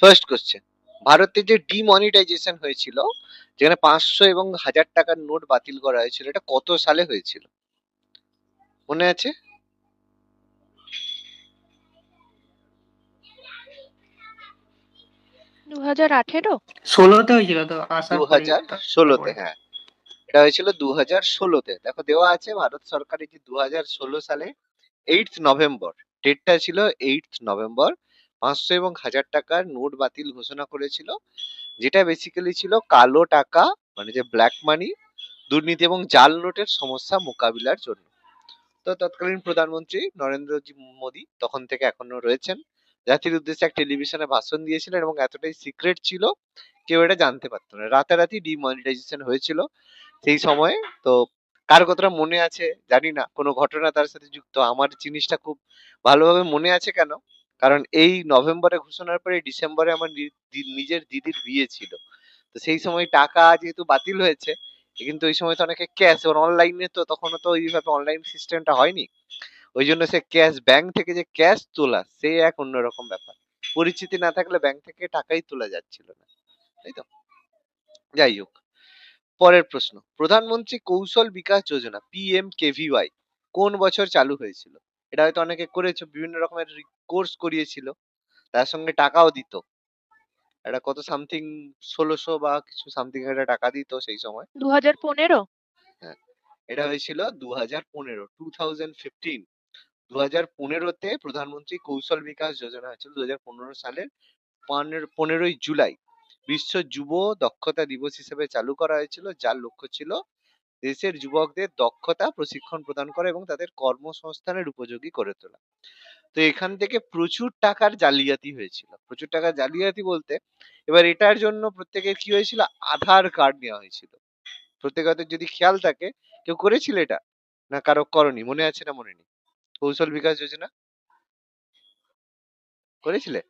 First question, ভারতে যে demonetisation হয়েছিল, যেখানে 500 এবং 1000 টাকার নোট বাতিল করা হয়েছিল, এটা কত সালে হয়েছিল? মনে আছে? 2018। 16তে হয়েছিল তো, দু আশা করি হাজার তারপরে। ষোলোতে হ্যাঁ, এটা হয়েছিল 2016-তে। দেখো দেওয়া আছে ভারত সরকারের যে 2016 সালে 8th নভেম্বর, ডেটটা ছিল 8th নভেম্বর, 500 এবং 1000 টাকার নোট বাতিল ঘোষণা করেছিল, যেটা বেসিক্যালি ছিল কালো টাকা, মানে যে ব্ল্যাক মানি, দুর্নীতি এবং জাল নোটের সমস্যা মোকাবিলার জন্য। তো তৎকালীন প্রধানমন্ত্রী নরেন্দ্রজি মোদী তখন থেকে এখনো রয়েছেন, জাতির উদ্দেশ্যে এক টেলিভিশনে ভাষণ দিয়েছিলেন এবং এতটাই সিক্রেট ছিল কেউ এটা জানতে পারতো না। রাতারাতি ডিমনিটাইজেশন হয়েছিল সেই সময়ে। তো কার কতটা মনে আছে জানি না, কোনো ঘটনা তার সাথে যুক্ত। আমার জিনিসটা খুব ভালোভাবে মনে আছে কেন, কারণ এই নভেম্বরে ঘোষণার পরে ডিসেম্বরে আমার নিজের দিদির বিয়ে ছিল। তো সেই সময় টাকা যেহেতু বাতিল হয়েছে, কিন্তু ওই সময় তো অনেকে ক্যাশ, ওর অনলাইনে তো তখনও তো এইভাবে অনলাইন সিস্টেমটা হয়নি, ওই জন্য সে ক্যাশ, ব্যাংক থেকে যে ক্যাশ তোলা সে এক অন্যরকম ব্যাপার। পরিচিতি না থাকলে ব্যাংক থেকে টাকাই তোলা যাচ্ছিল না, তাই তো? যাই হোক, পরের প্রশ্ন, প্রধানমন্ত্রী কৌশল বিকাশ যোজনা PMKVY কোন বছর চালু হয়েছিল? এটা হয়তো অনেকে করেছে, বিভিন্ন রকমের কোর্স করিয়েছিল, তার সঙ্গে টাকাও দিত। এটা কত সামথিং 1600 বা কিছু সামথিং একটা টাকা দিত সেই সময়। 2015। হ্যাঁ, এটা হয়েছিল 2015, 2015। 2015-তে প্রধানমন্ত্রী কৌশল বিকাশ যোজনা হয়েছিল 2015 সালের 15ই জুলাই। বিশ্ব যুব দক্ষতা দিবস হিসেবে চালু করা হয়েছিল, যার লক্ষ্য ছিল দেশের যুবকদের দক্ষতা প্রশিক্ষণ প্রদান করা এবং তাদের কর্মসংস্থানের উপযোগী করে তোলা। তো এখান থেকে প্রচুর টাকার জালিয়াতি হয়েছিল, প্রচুর টাকার জালিয়াতি বলতে, এবার এটার জন্য প্রত্যেকের কি হয়েছিল, আধার কার্ড নেওয়া হয়েছিল। প্রত্যেকের যদি খেয়াল থাকে, কেউ করেছিল এটা, না কারো করনি, মনে আছে না মনে নেই? কৌশল বিকাশ যোজনা করেছিলে?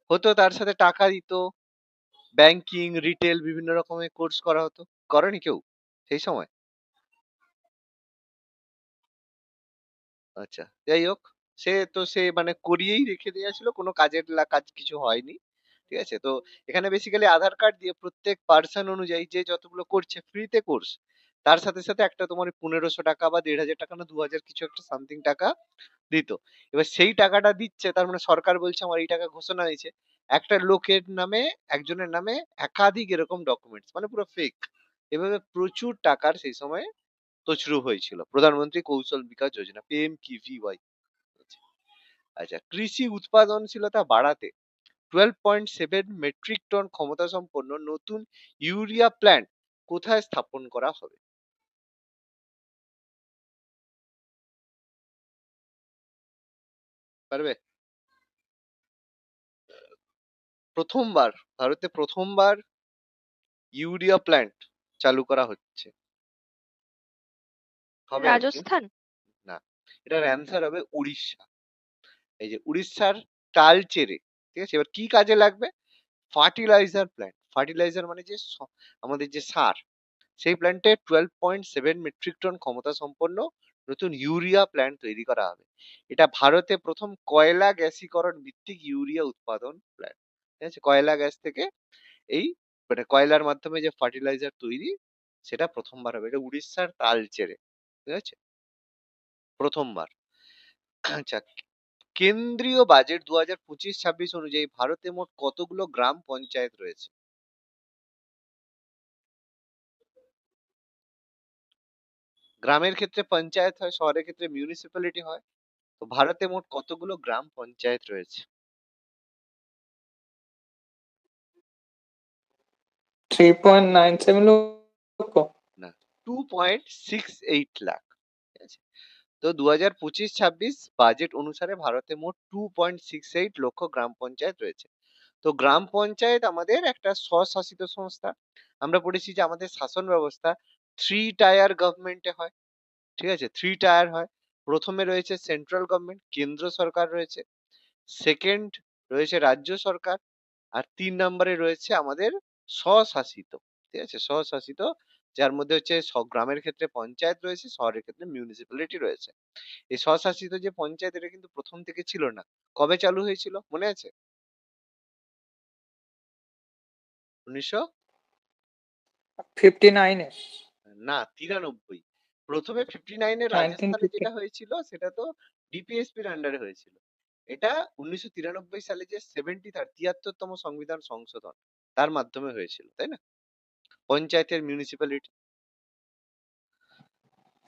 হতো, তার সাথে টাকা দিত, ব্যাংকিং, রিটেল বিভিন্ন রকমের কোর্স করা হতো। করনি কেউ সেই সময়? আচ্ছা, যাই হোক, সে মানে করিয়েই রেখে দিয়েছিল, কোনো কাজ কিছু হয়নি। ঠিক আছে? তো এখানে বেসিক্যালি আধার কার্ড দিয়ে প্রত্যেক পার্সন অনুযায়ী যে যতগুলো করছে ফ্রিতে কোর্স, তার সাথে সাথে একটা তোমার 1500 টাকা বা 1500 টাকা না 2000 কিছু একটা সামথিং টাকা দিত। এবার সেই টাকাটা দিচ্ছে, তার মানে সরকার বলছে আমার এই টাকা ঘোষণা হয়েছে, একটা লোকের নামে, একজনের নামে একাধিক এরকম ডকুমেন্টস, মানে পুরো ফেক। এভাবে প্রচুর টাকার সেই সময় তছরূপ হয়েছিল। প্রধানমন্ত্রী কৌশল বিকাশ যোজনা PMKVY। আচ্ছা, কৃষি উৎপাদনশীলতা বাড়াতে 12.7 মেট্রিক টন ক্ষমতা সম্পন্ন নতুন ইউরিয়া প্ল্যান্ট কোথায় স্থাপন করা হবে? পারবে? প্রথমবার, ভারতে প্রথমবার ইউরিয়া প্ল্যান্ট চালু করা হচ্ছে, হবে আর কি। রাজস্থান। না, এটার অ্যান্সার হবে উড়িষ্যা। এই যে উড়িষ্যার তালচেরে, ঠিক আছে? এবার কি কাজে লাগবে? ফার্টিলাইজার প্ল্যান্ট, ফার্টিলাইজার মানে যে আমাদের যে সার, সেই প্ল্যান্টে 12.7 মেট্রিক টন ক্ষমতা সম্পন্ন নতুন ইউরিয়া প্ল্যান্ট তৈরি করা হবে। এটা ভারতে প্রথম কয়লা গ্যাসীকরণ ভিত্তিক ইউরিয়া উৎপাদন প্ল্যান্ট। ঠিক আছে? কয়লা গ্যাস থেকে এই, মানে কয়লার মাধ্যমে যে ফার্টিলাইজার তৈরি, সেটা প্রথমবার হবে। এটা উড়িষ্যার তালচেরে, ঠিক আছে? প্রথমবার। আচ্ছা, কেন্দ্রীয় বাজেট 2025-26 অনুযায়ী ভারতে মোট কতগুলো গ্রাম পঞ্চায়েত রয়েছে? গ্রামের ক্ষেত্রে পঞ্চায়েত হয়, শহরের ক্ষেত্রে মিউনিসিপ্যালিটি হয়। তো ভারতে মোট কতগুলো গ্রাম পঞ্চায়েত রয়েছে? 3.97 লক্ষ। না, 2.68 লাখ। ঠিক আছে? তো 2025-26 বাজেট অনুসারে ভারতে মোট 2.68 লক্ষ গ্রাম পঞ্চায়েত রয়েছে। তো গ্রাম পঞ্চায়েত আমাদের একটা স্বশাসিত সংস্থা। আমরা পড়েছি যে আমাদের শাসন ব্যবস্থা 3 টায়ার গভর্নমেন্টে হয়। ঠিক আছে? 3 টায়ার হয়। প্রথমে রয়েছে সেন্ট্রাল গভর্নমেন্ট, কেন্দ্র সরকার রয়েছে। সেকেন্ড রয়েছে রাজ্য সরকার। আর 3 নম্বরে রয়েছে আমাদের স্বশাসিত। ঠিক আছে? স্বশাসিত, যার মধ্যে হচ্ছে গ্রামের ক্ষেত্রে পঞ্চায়েত রয়েছে, শহরের ক্ষেত্রে মিউনিসিপ্যালিটি রয়েছে। এই স্বশাসিত যে পঞ্চায়েত, এটা কিন্তু প্রথম থেকে ছিল না। কবে চালু হয়েছিল মনে আছে? উনিশশো 59 না 93। প্রথমে 59-এ রাজস্থানে 1950 যেটা হয়েছিল সেটা তো ডিপিএসপির আন্ডারে হয়েছিল। এটা 1993 সালে যে 73তম সংবিধান সংশোধন তার মাধ্যমে হয়েছিল, তাই না? পঞ্চায়েতের মিউনিসিপ্যালিটি।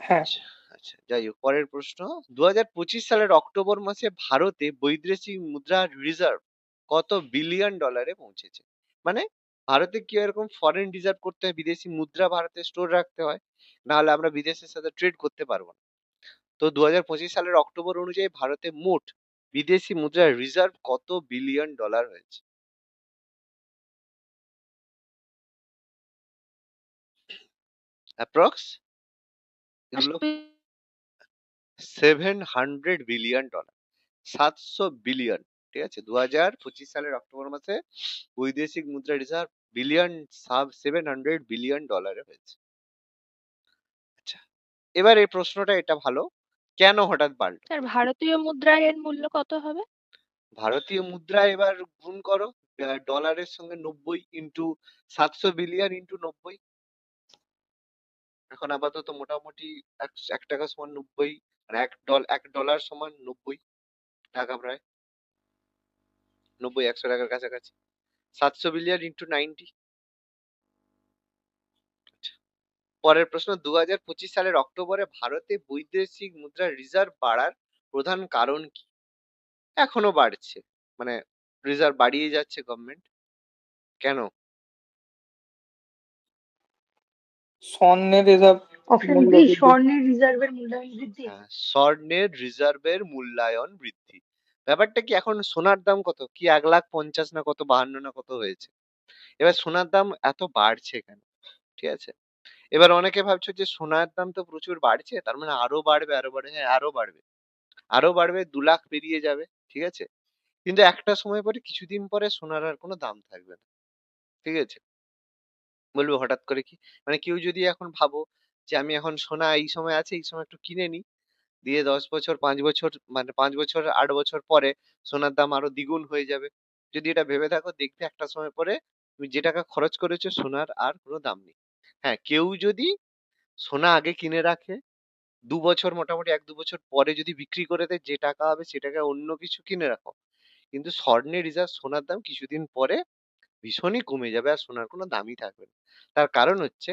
হ্যাঁ। আচ্ছা, আচ্ছা, যাই হোক, পরের প্রশ্ন। 2025 সালের অক্টোবর মাসে ভারতে বৈদেশিক মুদ্রা রিজার্ভ কত বিলিয়ন ডলারে পৌঁছেছে? মানে ভারতে কি এরকম ফরেন রিজার্ভ করতে হয়, বিদেশি মুদ্রা ভারতে স্টোর রাখতে হয়, না হলে আমরা বিদেশের সাথে ট্রেড করতে পারবো না। তো 2025 সালের অক্টোবর অনুযায়ী ভারতে মোট বিদেশি মুদ্রার রিজার্ভ কত বিলিয়ন ডলার হয়েছে? অ্যাপ্রক্স এগুলো 700 বিলিয়ন ডলার, 700 বিলিয়ন। ঠিক আছে, 2025 সালের অক্টোবর মাসে বৈদেশিক মুদ্রা রিজার্ভ বিলিয়ন 700 বিলিয়ন ডলারে হয়েছে। আচ্ছা, এবার এই প্রশ্নটা এটা ভালো, কেন হঠাৎ বাড়লো? স্যার ভারতীয় মুদ্রার এর মূল্য কত হবে? ভারতীয় মুদ্রা এবার গুণ করো ডলারের সঙ্গে 90 ইন্টু 700 বিলিয়ন ইন্টু 90। এখন আপাতত মোটামুটি এক টাকা সমান 90, আর এক ডলার সমান 90 টাকা, প্রায় 90-100 টাকার কাছাকাছি। 700 বিলিয়ন ইন্টু 90। পরের প্রশ্ন। 2025 সালের অক্টোবরে ভারতে বৈদেশিক মুদ্রার রিজার্ভ বাড়ার প্রধান কারণ কি? এখনো বাড়ছে, মানে রিজার্ভ বাড়িয়ে যাচ্ছে গভর্নমেন্ট, কেন? স্বর্ণের রিজার্ভ অপশন মূল্য বি, বৃদ্ধি। স্বর্ণের রিজার্ভের মূল্যায়ন বৃদ্ধি। হ্যাঁ, স্বর্ণের রিজার্ভের মূল্যায়ন বৃদ্ধি। ব্যাপারটা কি, এখন সোনার দাম কত কি 1,50,000 না কত, 52 না কত হয়েছে। এবার সোনার দাম এত বাড়ছে কেন? ঠিক আছে, এবার অনেকে ভাবছো যে সোনার দাম তো প্রচুর বাড়ছে, তার মানে আরো বাড়বে, আরো বাড়বে। হ্যাঁ, আরো বাড়বে, আরো বাড়বে, 2 লাখ পেরিয়ে যাবে। ঠিক আছে, কিন্তু একটা সময় পরে, কিছুদিন পরে সোনার আর কোনো দাম থাকবে না। ঠিক আছে, বলবে হঠাৎ করে কি, মানে কেউ যদি এখন ভাবো যে আমি এখন সোনা এই সময় আছে, এই সময় একটু কিনে নি, দিয়ে 10 বছর, 5 বছর, মানে 5 বছর, 8 বছর পরে সোনার দাম আরো দ্বিগুণ হয়ে যাবে। যদি এটা ভেবে থাকো, দেখবে একটা সময় পরে তুমি যে টাকা খরচ করেছো সোনার আর কোনো দাম নেই। হ্যাঁ, কেউ যদি সোনা আগে কিনে রাখে, 2 বছর, মোটামুটি 1-2 বছর পরে যদি বিক্রি করে দেয়, যে টাকা হবে সে টাকায় অন্য কিছু কিনে রাখো, কিন্তু স্বর্ণের রিজার্ভ সোনার দাম কিছুদিন পরে ভীষণই কমে যাবে, আর সোনার কোনো দামই থাকবে না। তার কারণ হচ্ছে,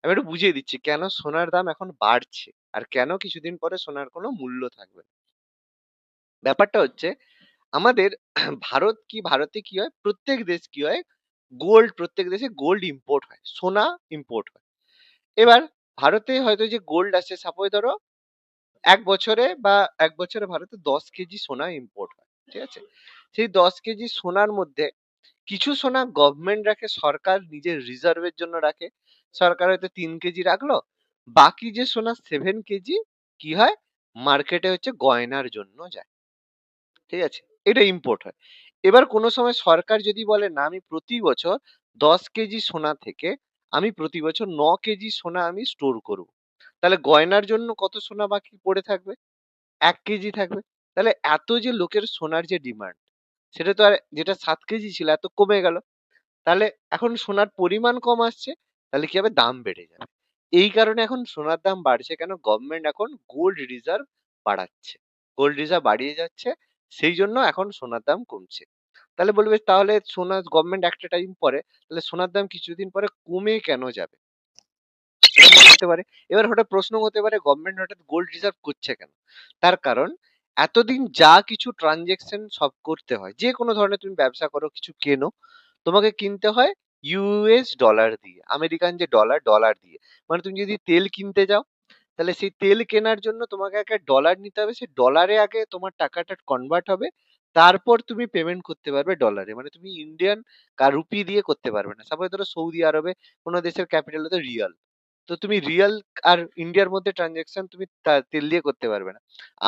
আমি একটু বুঝিয়ে দিচ্ছি কেন সোনার দাম এখন বাড়ছে আর কেন কিছুদিন পরে সোনার কোনো মূল্য থাকবে না। ব্যাপারটা হচ্ছে, আমাদের ভারতে কি হয়, প্রত্যেক দেশ কি হয়, প্রত্যেক দেশে গোল্ড ইম্পোর্ট হয়, সোনা ইম্পোর্ট হয়। এবার ভারতে হয়তো যে গোল্ড আছে, সাপোজ ধরো 1 বছরে ভারতে 10 কেজি সোনা ইম্পোর্ট হয়। ঠিক আছে, সেই 10 কেজি সোনার মধ্যে কিছু সোনা গভর্নমেন্ট রাখে, সরকার নিজের রিজার্ভের জন্য রাখে। সরকার হয়তো 3 কেজি রাখলো, বাকি যে সোনা 7 কেজি কি হয়, মার্কেটে হচ্ছে গয়নার জন্য যায়। ঠিক আছে, এটা ইম্পোর্ট হয়। এবার কোনো সময় সরকার যদি বলে না, আমি প্রতি বছর 10 কেজি সোনা থেকে আমি প্রতি বছর 9 কেজি সোনা আমি স্টোর করব, তাহলে গয়নার জন্য কত সোনা বাকি পড়ে থাকবে? 1 কেজি থাকবে। তাহলে এত যে লোকের সোনার যে ডিমান্ড, সেটা তো আর যেটা 7 কেজি ছিল এত কমে গেল। তাহলে এখন সোনার পরিমাণ কম আসছে, তাহলে কি হবে, দাম বেড়ে যাবে। এই কারণে এখন সোনার দাম বাড়ছে কেন, গভর্নমেন্ট এখন গোল্ড রিজার্ভ বাড়াচ্ছে, গোল্ড রিজার্ভ বাড়িয়ে যাচ্ছে, সেই জন্য এখন সোনার দাম কমছে। তাহলে বলবে, তাহলে সোনা গভর্নমেন্ট একটা টাইম পরে, তাহলে সোনার দাম কিছুদিন পরে কমে কেন যাবে, এটা মনে হতে পারে। এবার হঠাৎ প্রশ্ন হতে পারে, গভর্নমেন্ট হঠাৎ গোল্ড রিজার্ভ করছে কেন? তার কারণ, এতদিন যা কিছু ট্রানজেকশন সব করতে হয়, যে কোনো ধরনের তুমি ব্যবসা করো, কিছু কেনো, তোমাকে কিনতে হয় ইউএস ডলার দিয়ে, আমেরিকান যে ডলার, ডলার দিয়ে। মানে তুমি যদি তেল কিনতে যাও, তাহলে সেই তেল কেনার জন্য তোমাকে একটা ডলার নিতে হবে, সেই ডলারে আগে তোমার টাকাটা কনভার্ট হবে, তারপর তুমি পেমেন্ট করতে পারবে ডলারে। মানে তুমি ইন্ডিয়ান রুপি দিয়ে করতে পারবে না। সাপোজ ধরো সৌদি আরবে কোনো দেশের ক্যাপিটাল হতো রিয়াল, তো তুমি রিয়াল আর ইন্ডিয়ার মধ্যে ট্রানজেকশন তুমি তেল দিয়ে করতে পারবে না,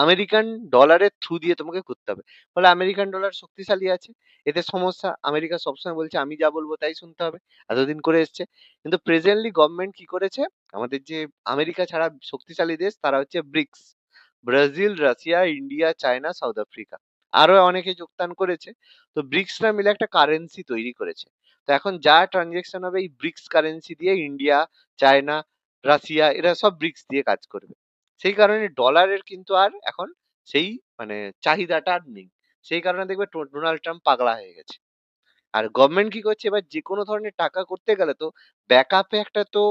আমেরিকান ডলারের থ্রু দিয়ে তোমাকে করতে হবে। ফলে আমেরিকান ডলার শক্তিশালী আছে, এতে সমস্যা, আমেরিকা সবসময় বলছে আমি যা বলবো তাই শুনতে হবে, এতদিন করে এসছে। কিন্তু প্রেজেন্টলি গভর্নমেন্ট কি করেছে, আমাদের যে আমেরিকা ছাড়া শক্তিশালী দেশ, তারা হচ্ছে BRICS, Brazil, Russia, India, China, South Africa. আরো অনেকে যোগদান করেছে। তো ব্রিক্সরা মিলে একটা কারেন্সি তৈরি করেছে। তো এখন যা ট্রানজেকশন হবে এই ব্রিক্স কারেন্সি দিয়ে ইন্ডিয়া, চায়না, রাশিয়া এরা সব ব্রিক্স দিয়ে কাজ করবে। সেই কারণে ডলারের কিন্তু আর এখন সেই মানে চাহিদাটা আর নেই। সেই কারণে দেখবে ডোনাল্ড ট্রাম্প পাগলা হয়ে গেছে। আর গভর্নমেন্ট কি করছে, এবার যে কোনো ধরনের টাকা করতে গেলে তো ব্যাকআপে একটা তো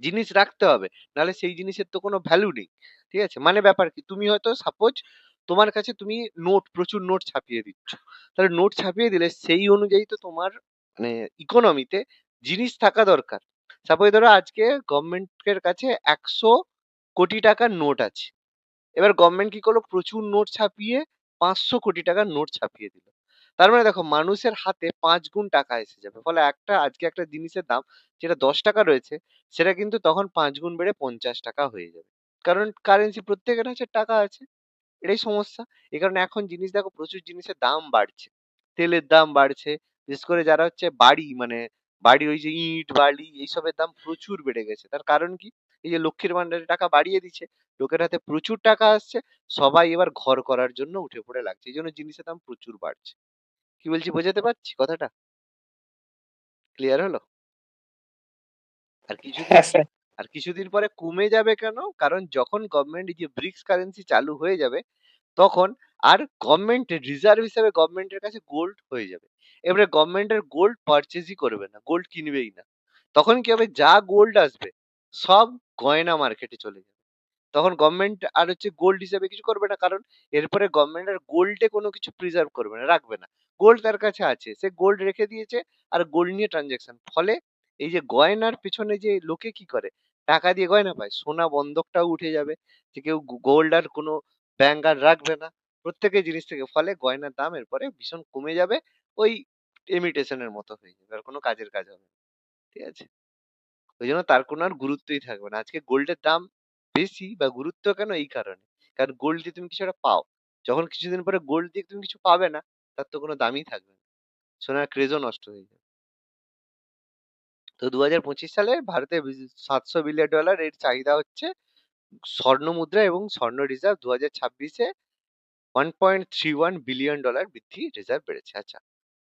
জিনিস রাখতে হবে, নাহলে সেই জিনিসের তো কোনো ভ্যালু নেই। ঠিক আছে, মানে ব্যাপার কি, তুমি হয়তো সাপোজ তোমার কাছে তুমি নোট, প্রচুর নোট ছাপিয়ে দিচ্ছ, তাহলে নোট ছাপিয়ে দিলে সেই অনুযায়ী তো তোমার মানে ইকোনমিতে জিনিস থাকা দরকার। সাপোজ ধরো আজকে গভর্নমেন্টের কাছে 100 কোটি টাকার নোট আছে, এবার গভর্নমেন্ট কি করলো, প্রচুর নোট ছাপিয়ে 500 কোটি টাকার নোট ছাপিয়ে দিল। তার মানে দেখো মানুষের হাতে 5 গুণ টাকা এসে যাবে, ফলে আজকে একটা জিনিসের দাম যেটা 10 টাকা রয়েছে সেটা কিন্তু তখন 5 গুণ বেড়ে 50 টাকা হয়ে যাবে, কারণ কারেন্সি প্রত্যেকের কাছে টাকা আছে। এটাই সমস্যা। এই কারণে এখন জিনিস দেখো প্রচুর জিনিসের দাম বাড়ছে, তেলের দাম বাড়ছে, বিশেষ করে যারা হচ্ছে বাড়ি মানে বাড়ি ওই যে ইট বালি এইসবের দাম প্রচুর বেড়ে গেছে। তার কারণ কি, এই যে লক্ষ্মীর ভান্ডারে টাকা বাড়িয়ে দিচ্ছে, লোকের হাতে প্রচুর টাকা আসছে, সবাই এবার ঘর করার জন্য উঠে পড়ে লাগছে, এই জন্য জিনিসের দাম প্রচুর বাড়ছে। কি বলছি বোঝাতে পারছি কথাটা? ক্লিয়ার হলো? আর কিছুদিন হ্যাঁ স্যার। আর কিছুদিন পরে কমে যাবে কেন, কারণ যখন গভর্নমেন্ট এই যে ব্রিক্স কারেন্সি চালু হয়ে যাবে তখন আর গভর্নমেন্টের রিজার্ভ হিসেবে গভর্নমেন্টের কাছে গোল্ড হয়ে যাবে। এবারে গভর্নমেন্টের গোল্ড পারচেজই করবে না, গোল্ড কিনবেই না। তখন কি হবে, যা গোল্ড আসবে সব গয়না মার্কেটে চলে যাবে। তখন গভর্নমেন্ট আর হচ্ছে গোল্ড হিসেবে কিছু করবে না, কারণ এরপরে গভর্নমেন্ট আর গোল্ডে কোনো কিছু প্রিজার্ভ করবে না, রাখবে না। গোল্ড তার কাছে আছে, সে গোল্ড রেখে দিয়েছে আর গোল্ড নিয়ে ট্রানজাকশন। ফলে এই যে গয়নার পেছনে যে লোকে কি করে, টাকা দিয়ে গয়না পায়, সোনা বন্ধকটাও উঠে যাবে, যে কেউ গোল্ড আর কোনো ব্যাংক আর রাখবে না প্রত্যেকের জিনিস থেকে। ফলে গয়নার দাম এরপরে ভীষণ কমে যাবে, ওই ইমিটেশনের মতো হয়ে যাবে, আর কোনো কাজের কাজ হবে না। ঠিক আছে, ওই জন্য তার কোনো আর গুরুত্বই থাকবে না। আজকে গোল্ডের দাম বেশি বা গুরুত্ব কেন, এই কারণে, কারণ গোল্ড দিয়ে তুমি কিছু একটা পাও, যখন কিছুদিন পরে গোল্ড দিয়ে তুমি কিছু পাবে না, তার তো কোনো দামই থাকবে না, সোনার ক্রেজও নষ্ট হয়ে যাবে। তো 2025 সালে ভারতে 700 বিলিয়ন ডলার এর চাহিদা হচ্ছে স্বর্ণ মুদ্রা, এবং স্বর্ণ রিজার্ভ 2026-এ 1.31 বিলিয়ন ডলার বৃদ্ধি, রিজার্ভ বেড়েছে। আচ্ছা,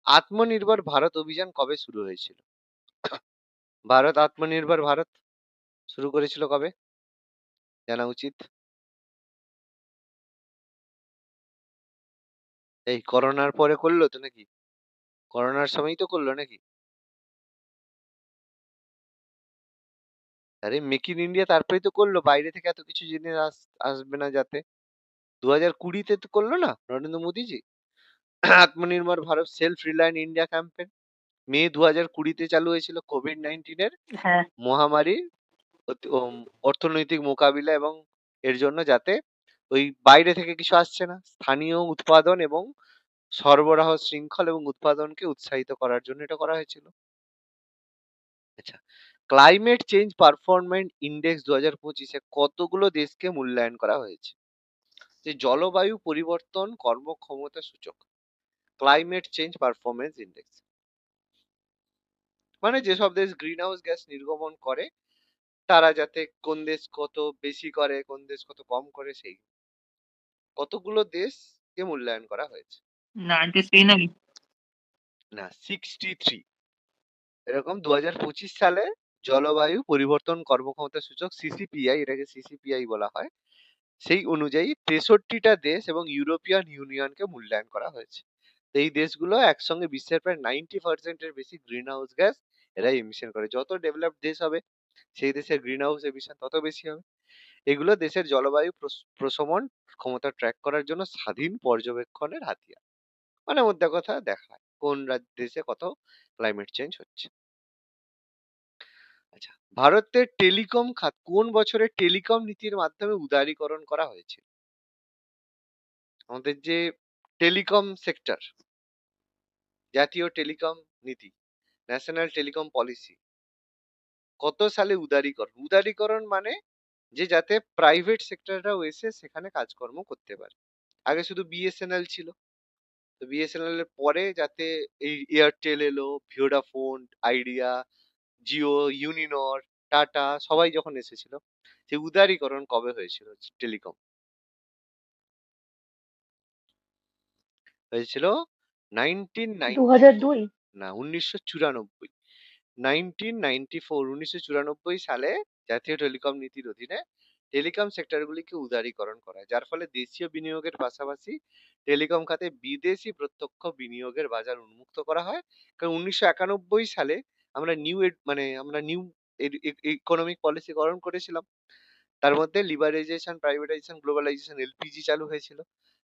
আত্মনির্ভর ভারত অভিযান কবে শুরু হয়েছিল? আত্মনির্ভর ভারত শুরু করেছিল কবে, জানা উচিত। এই করোনার পরে করলো তো নাকি? করোনার সময়ই তো করলো নাকি? আরে মেক ইন ইন্ডিয়া তারপরেই তো করলো, বাইরে থেকে এত কিছু জিনিস আসবে না যাতে। 2020-তে তো করলো না Narendra Modiji Atmanirbhar Bharat self reliant India campaign. May 2020-তে চালু হয়েছিল কোভিড-19-এর হ্যাঁ। মহামারীর অর্থনৈতিক মোকাবিলা, এবং এর জন্য যাতে ওই বাইরে থেকে কিছু আসছে না, স্থানীয় উৎপাদন এবং সরবরাহ শৃঙ্খল এবং উৎপাদনকে উৎসাহিত করার জন্য এটা করা হয়েছিল। আচ্ছা, ক্লাইমেট চেঞ্জ পারফরমেন্স ইন্ডেক্স 2025-এ কতগুলো দেশকে মূল্যায়ন করা হয়েছে? যে জলবায়ু পরিবর্তন কর্মক্ষমতা সূচক, ক্লাইমেট চেঞ্জ পারফরমেন্স ইন্ডেক্স, মানে যেসব দেশ গ্রিন হাউস গ্যাস নির্গমন করে তারা যাতে কোন দেশ কত বেশি করে, কোন দেশ কত কম করে, সেই কতগুলো দেশকে মূল্যায়ন করা হয়েছে? 93 নাকি? না, 63। এরকম 2025 সালে জলবায়ু পরিবর্তন কর্মক্ষমতা সূচক সিসিপিআই, এটাকে সিসিপিআই বলা হয়, সেই অনুযায়ী 63টা দেশ এবং ইউরোপিয়ান ইউনিয়নকে মূল্যায়ন করা হয়েছে। তো এই দেশগুলো একসঙ্গে বিশ্বের প্রায় 90% বেশি গ্রিন হাউস গ্যাস এরা এমিশন করে। যত ডেভেলপড দেশ হবে সেই দেশের গ্রিন হাউস এমিশন তত বেশি হবে। এগুলো দেশের জলবায়ু প্রশমন ক্ষমতা ট্র্যাক করার জন্য স্বাধীন পর্যবেক্ষণের হাতিয়ার, মানে মধ্যে কথা দেখায় কোন দেশে কত ক্লাইমেট চেঞ্জ হচ্ছে। আচ্ছা, ভারতের টেলিকম খাত কোন বছরে টেলিকম নীতির মাধ্যমে উদারীকরণ করা হয়েছে? আমাদের যে টেলিকম সেক্টর, জাতীয় টেলিকম নীতি, ন্যাশনাল টেলিকম পলিসি, কত সালে উদারীকরণ মানে যে যাতে প্রাইভেট সেক্টররাও এসে সেখানে কাজকর্ম করতে পারে। আগে শুধু বিএসএনএল ছিল, তো বিএসএনএল এর পরে যাতে এই এয়ারটেল এলো, ভোডাফোন আইডিয়া, জিও, ইউনিনর, টাটা সবাই যখন এসেছিল, সেই উদারীকরণ কবে হয়েছিল টেলিকম? হয়েছিল 2002 না 1994 1994 সালে জাতীয় টেলিকম নীতির অধীনে টেলিকম সেক্টরগুলিকে উদারীকরণ করা হয়, যার ফলে দেশীয় বিনিয়োগের পাশাপাশি টেলিকম খাতে বিদেশি প্রত্যক্ষ বিনিয়োগের বাজার উন্মুক্ত করা হয়। কারণ 1991 সালে আমরা নিউ ইকোনমিক পলিসি গ্রহণ করেছিলাম। তার মধ্যে লিবারাইজেশন, প্রাইভেটাইজেশন, গ্লোবালাইজেশন, এলপিজি চালু হয়েছিল।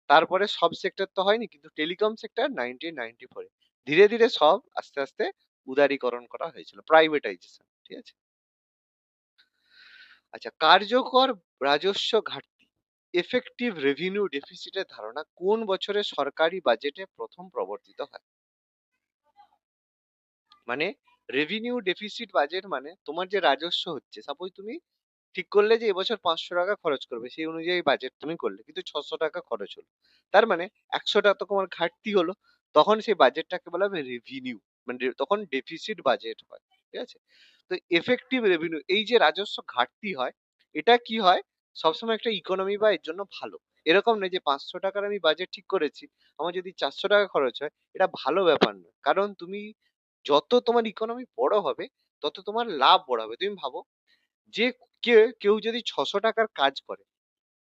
তারপরে সব সেক্টর তো হয়নি, কিন্তু টেলিকম সেক্টর 1994 ধীরে ধীরে সব আস্তে আস্তে উদারীকরণ করা হয়েছিল, প্রাইভেটাইজেশন। ঠিক আছে। আচ্ছা, কার্যকর রাজস্ব ঘাটতি, এফেক্টিভ রেভিনিউ ডেফিসিটের ধারণা কোন বছরে সরকারি বাজেটে প্রথম প্রবর্তিত হয়? মানে রেভিনিউ ডেফিসিট বাজেট মানে তোমার যে রাজস্ব হচ্ছে, সাপোজ তুমি ঠিক করলে যে এবছর 500 টাকা খরচ করবে, সেই অনুযায়ী বাজেট তুমি করলে, কিন্তু 600 টাকা খরচ হলো, তার মানে 100 টাকা তো তোমার ঘাটতি হলো। তখন সেই বাজেটটাকে বলা হবে রেভিনিউ, মানে তখন ডেফিসিট বাজেট হয়। ঠিক আছে। তো এফেক্টিভ রেভিনিউ, এই যে রাজস্ব ঘাটতি হয়, এটা কি হয়, সবসময় একটা ইকোনমি বা এর জন্য ভালো। এরকম নয় যে 500 টাকার আমি বাজেট ঠিক করেছি, আমার যদি 400 টাকা খরচ হয়, এটা ভালো ব্যাপার নয়। কারণ তুমি যত তোমার ইকোনমি বড় হবে, তত তোমার লাভ বড় হবে। তুমি ভাবো যে কেউ যদি 600 টাকার কাজ করে,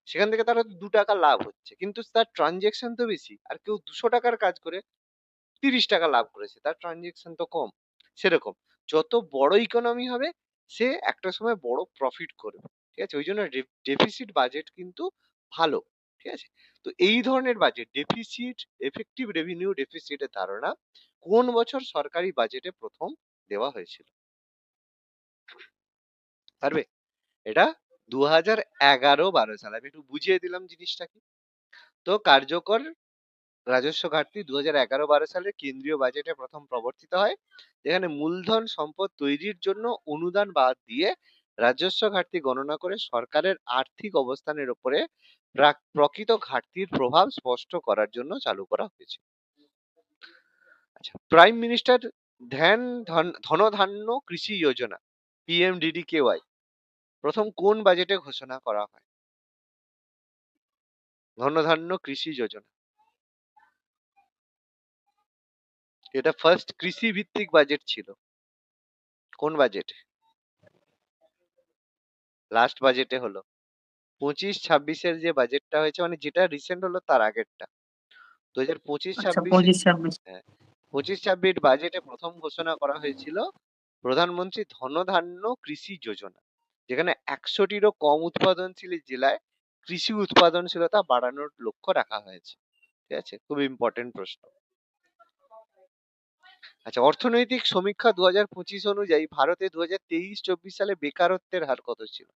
সেখান থেকে তার হয়তো 2 টাকা লাভ হচ্ছে, কিন্তু তার ট্রানজেকশন তো বেশি। আর কেউ 200 টাকার কাজ করে 30 টাকা লাভ করেছে, তার ট্রানজেকশন তো কম। সেরকম যত বড় ইকোনমি হবে, সে একটা সময় বড় প্রফিট করবে। ঠিক আছে। ওই জন্য ডেফিসিট বাজেট কিন্তু ভালো। ঠিক আছে। তো এই ধরনের বাজেট ডেফিসিট, এফেক্টিভ রেভিনিউ ডেফিসিটের ধারণা কোন বছর সরকারি বাজেটে প্রথম দেওয়া হয়েছিল? পারবে? এটা 2011-12 সালে। আমি একটু বুঝিয়ে দিলাম জিনিসটা কি। তো কার্যকর রাজস্ব ঘাটতি 2011-12 সালে কেন্দ্রীয় বাজেটে প্রথম প্রবর্তিত হয়, যেখানে মূলধন সম্পদ তৈরির জন্য অনুদান বাদ দিয়ে রাজস্ব ঘাটতি গণনা করে সরকারের আর্থিক অবস্থানের উপরে প্রকৃত ঘাটতির প্রভাব স্পষ্ট করার জন্য চালু করা হয়েছে। আচ্ছা, প্রাইম মিনিস্টার ধনধান্য কৃষি যোজনা, PMDDKY, প্রথম কোন বাজেটে ঘোষণা করা হয়? ধনধান্য কৃষি যোজনা, এটা ফার্স্ট কৃষি ভিত্তিক বাজেট ছিল। কোন বাজেট? লাস্ট বাজেটে হলো 25-26 যে বাজেটটা হয়েছে, মানে যেটা রিসেন্ট হলো তার আগেরটা, 2025-26। 25-26। হ্যাঁ, 25-26 বাজেটে প্রথম ঘোষণা করা হয়েছিল প্রধানমন্ত্রী ধনধান্য কৃষি যোজনা, যেখানে 100টিরও কম উৎপাদনশীল জেলায় কৃষি উৎপাদনশীলতা বাড়ানোর লক্ষ্য রাখা হয়েছে। ঠিক আছে, খুব ইম্পর্টেন্ট প্রশ্ন। আচ্ছা, অর্থনৈতিক সমীক্ষা 2025 অনুযায়ী ভারতে 2023-24 সালে বেকারত্বের হার কত ছিল?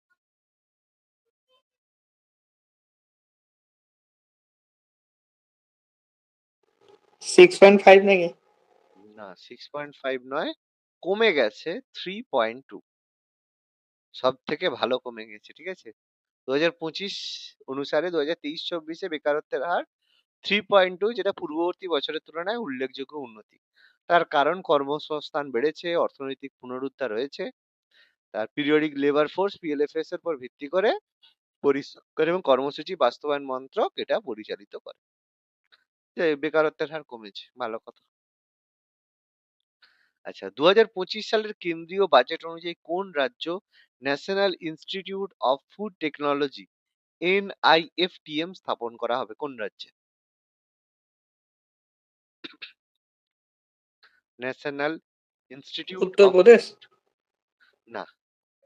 6.5 নাকি? না, 6.5 নয়, কমে গেছে 3.2। সব থেকে ভালো কমে গেছে। ঠিক আছে। 2025 অনুসারে 2023-24 বেকারত্বের হার 3.2, যেটা পূর্ববর্তী বছরের তুলনায় উল্লেখযোগ্য উন্নতি। তার কারণ কর্মসংস্থান বেড়েছে, অর্থনৈতিক পুনরুদ্ধার হয়েছে, তার পিরিয়ডিক লেবার ফোর্স PLFS এর উপর ভিত্তি করে পরিষ্কার এবং কর্মসূচি বাস্তবায়ন মন্ত্রক এটা পরিচালিত করে। যে বেকারত্বের হার কমেছে, ভালো কথা। আচ্ছা, 2025 সালের কেন্দ্রীয় বাজেট অনুযায়ী কোন রাজ্য national institute of food technology NIFTM স্থাপন করা হবে? কোন রাজ্যে? National institute of, Uttar Pradesh. না,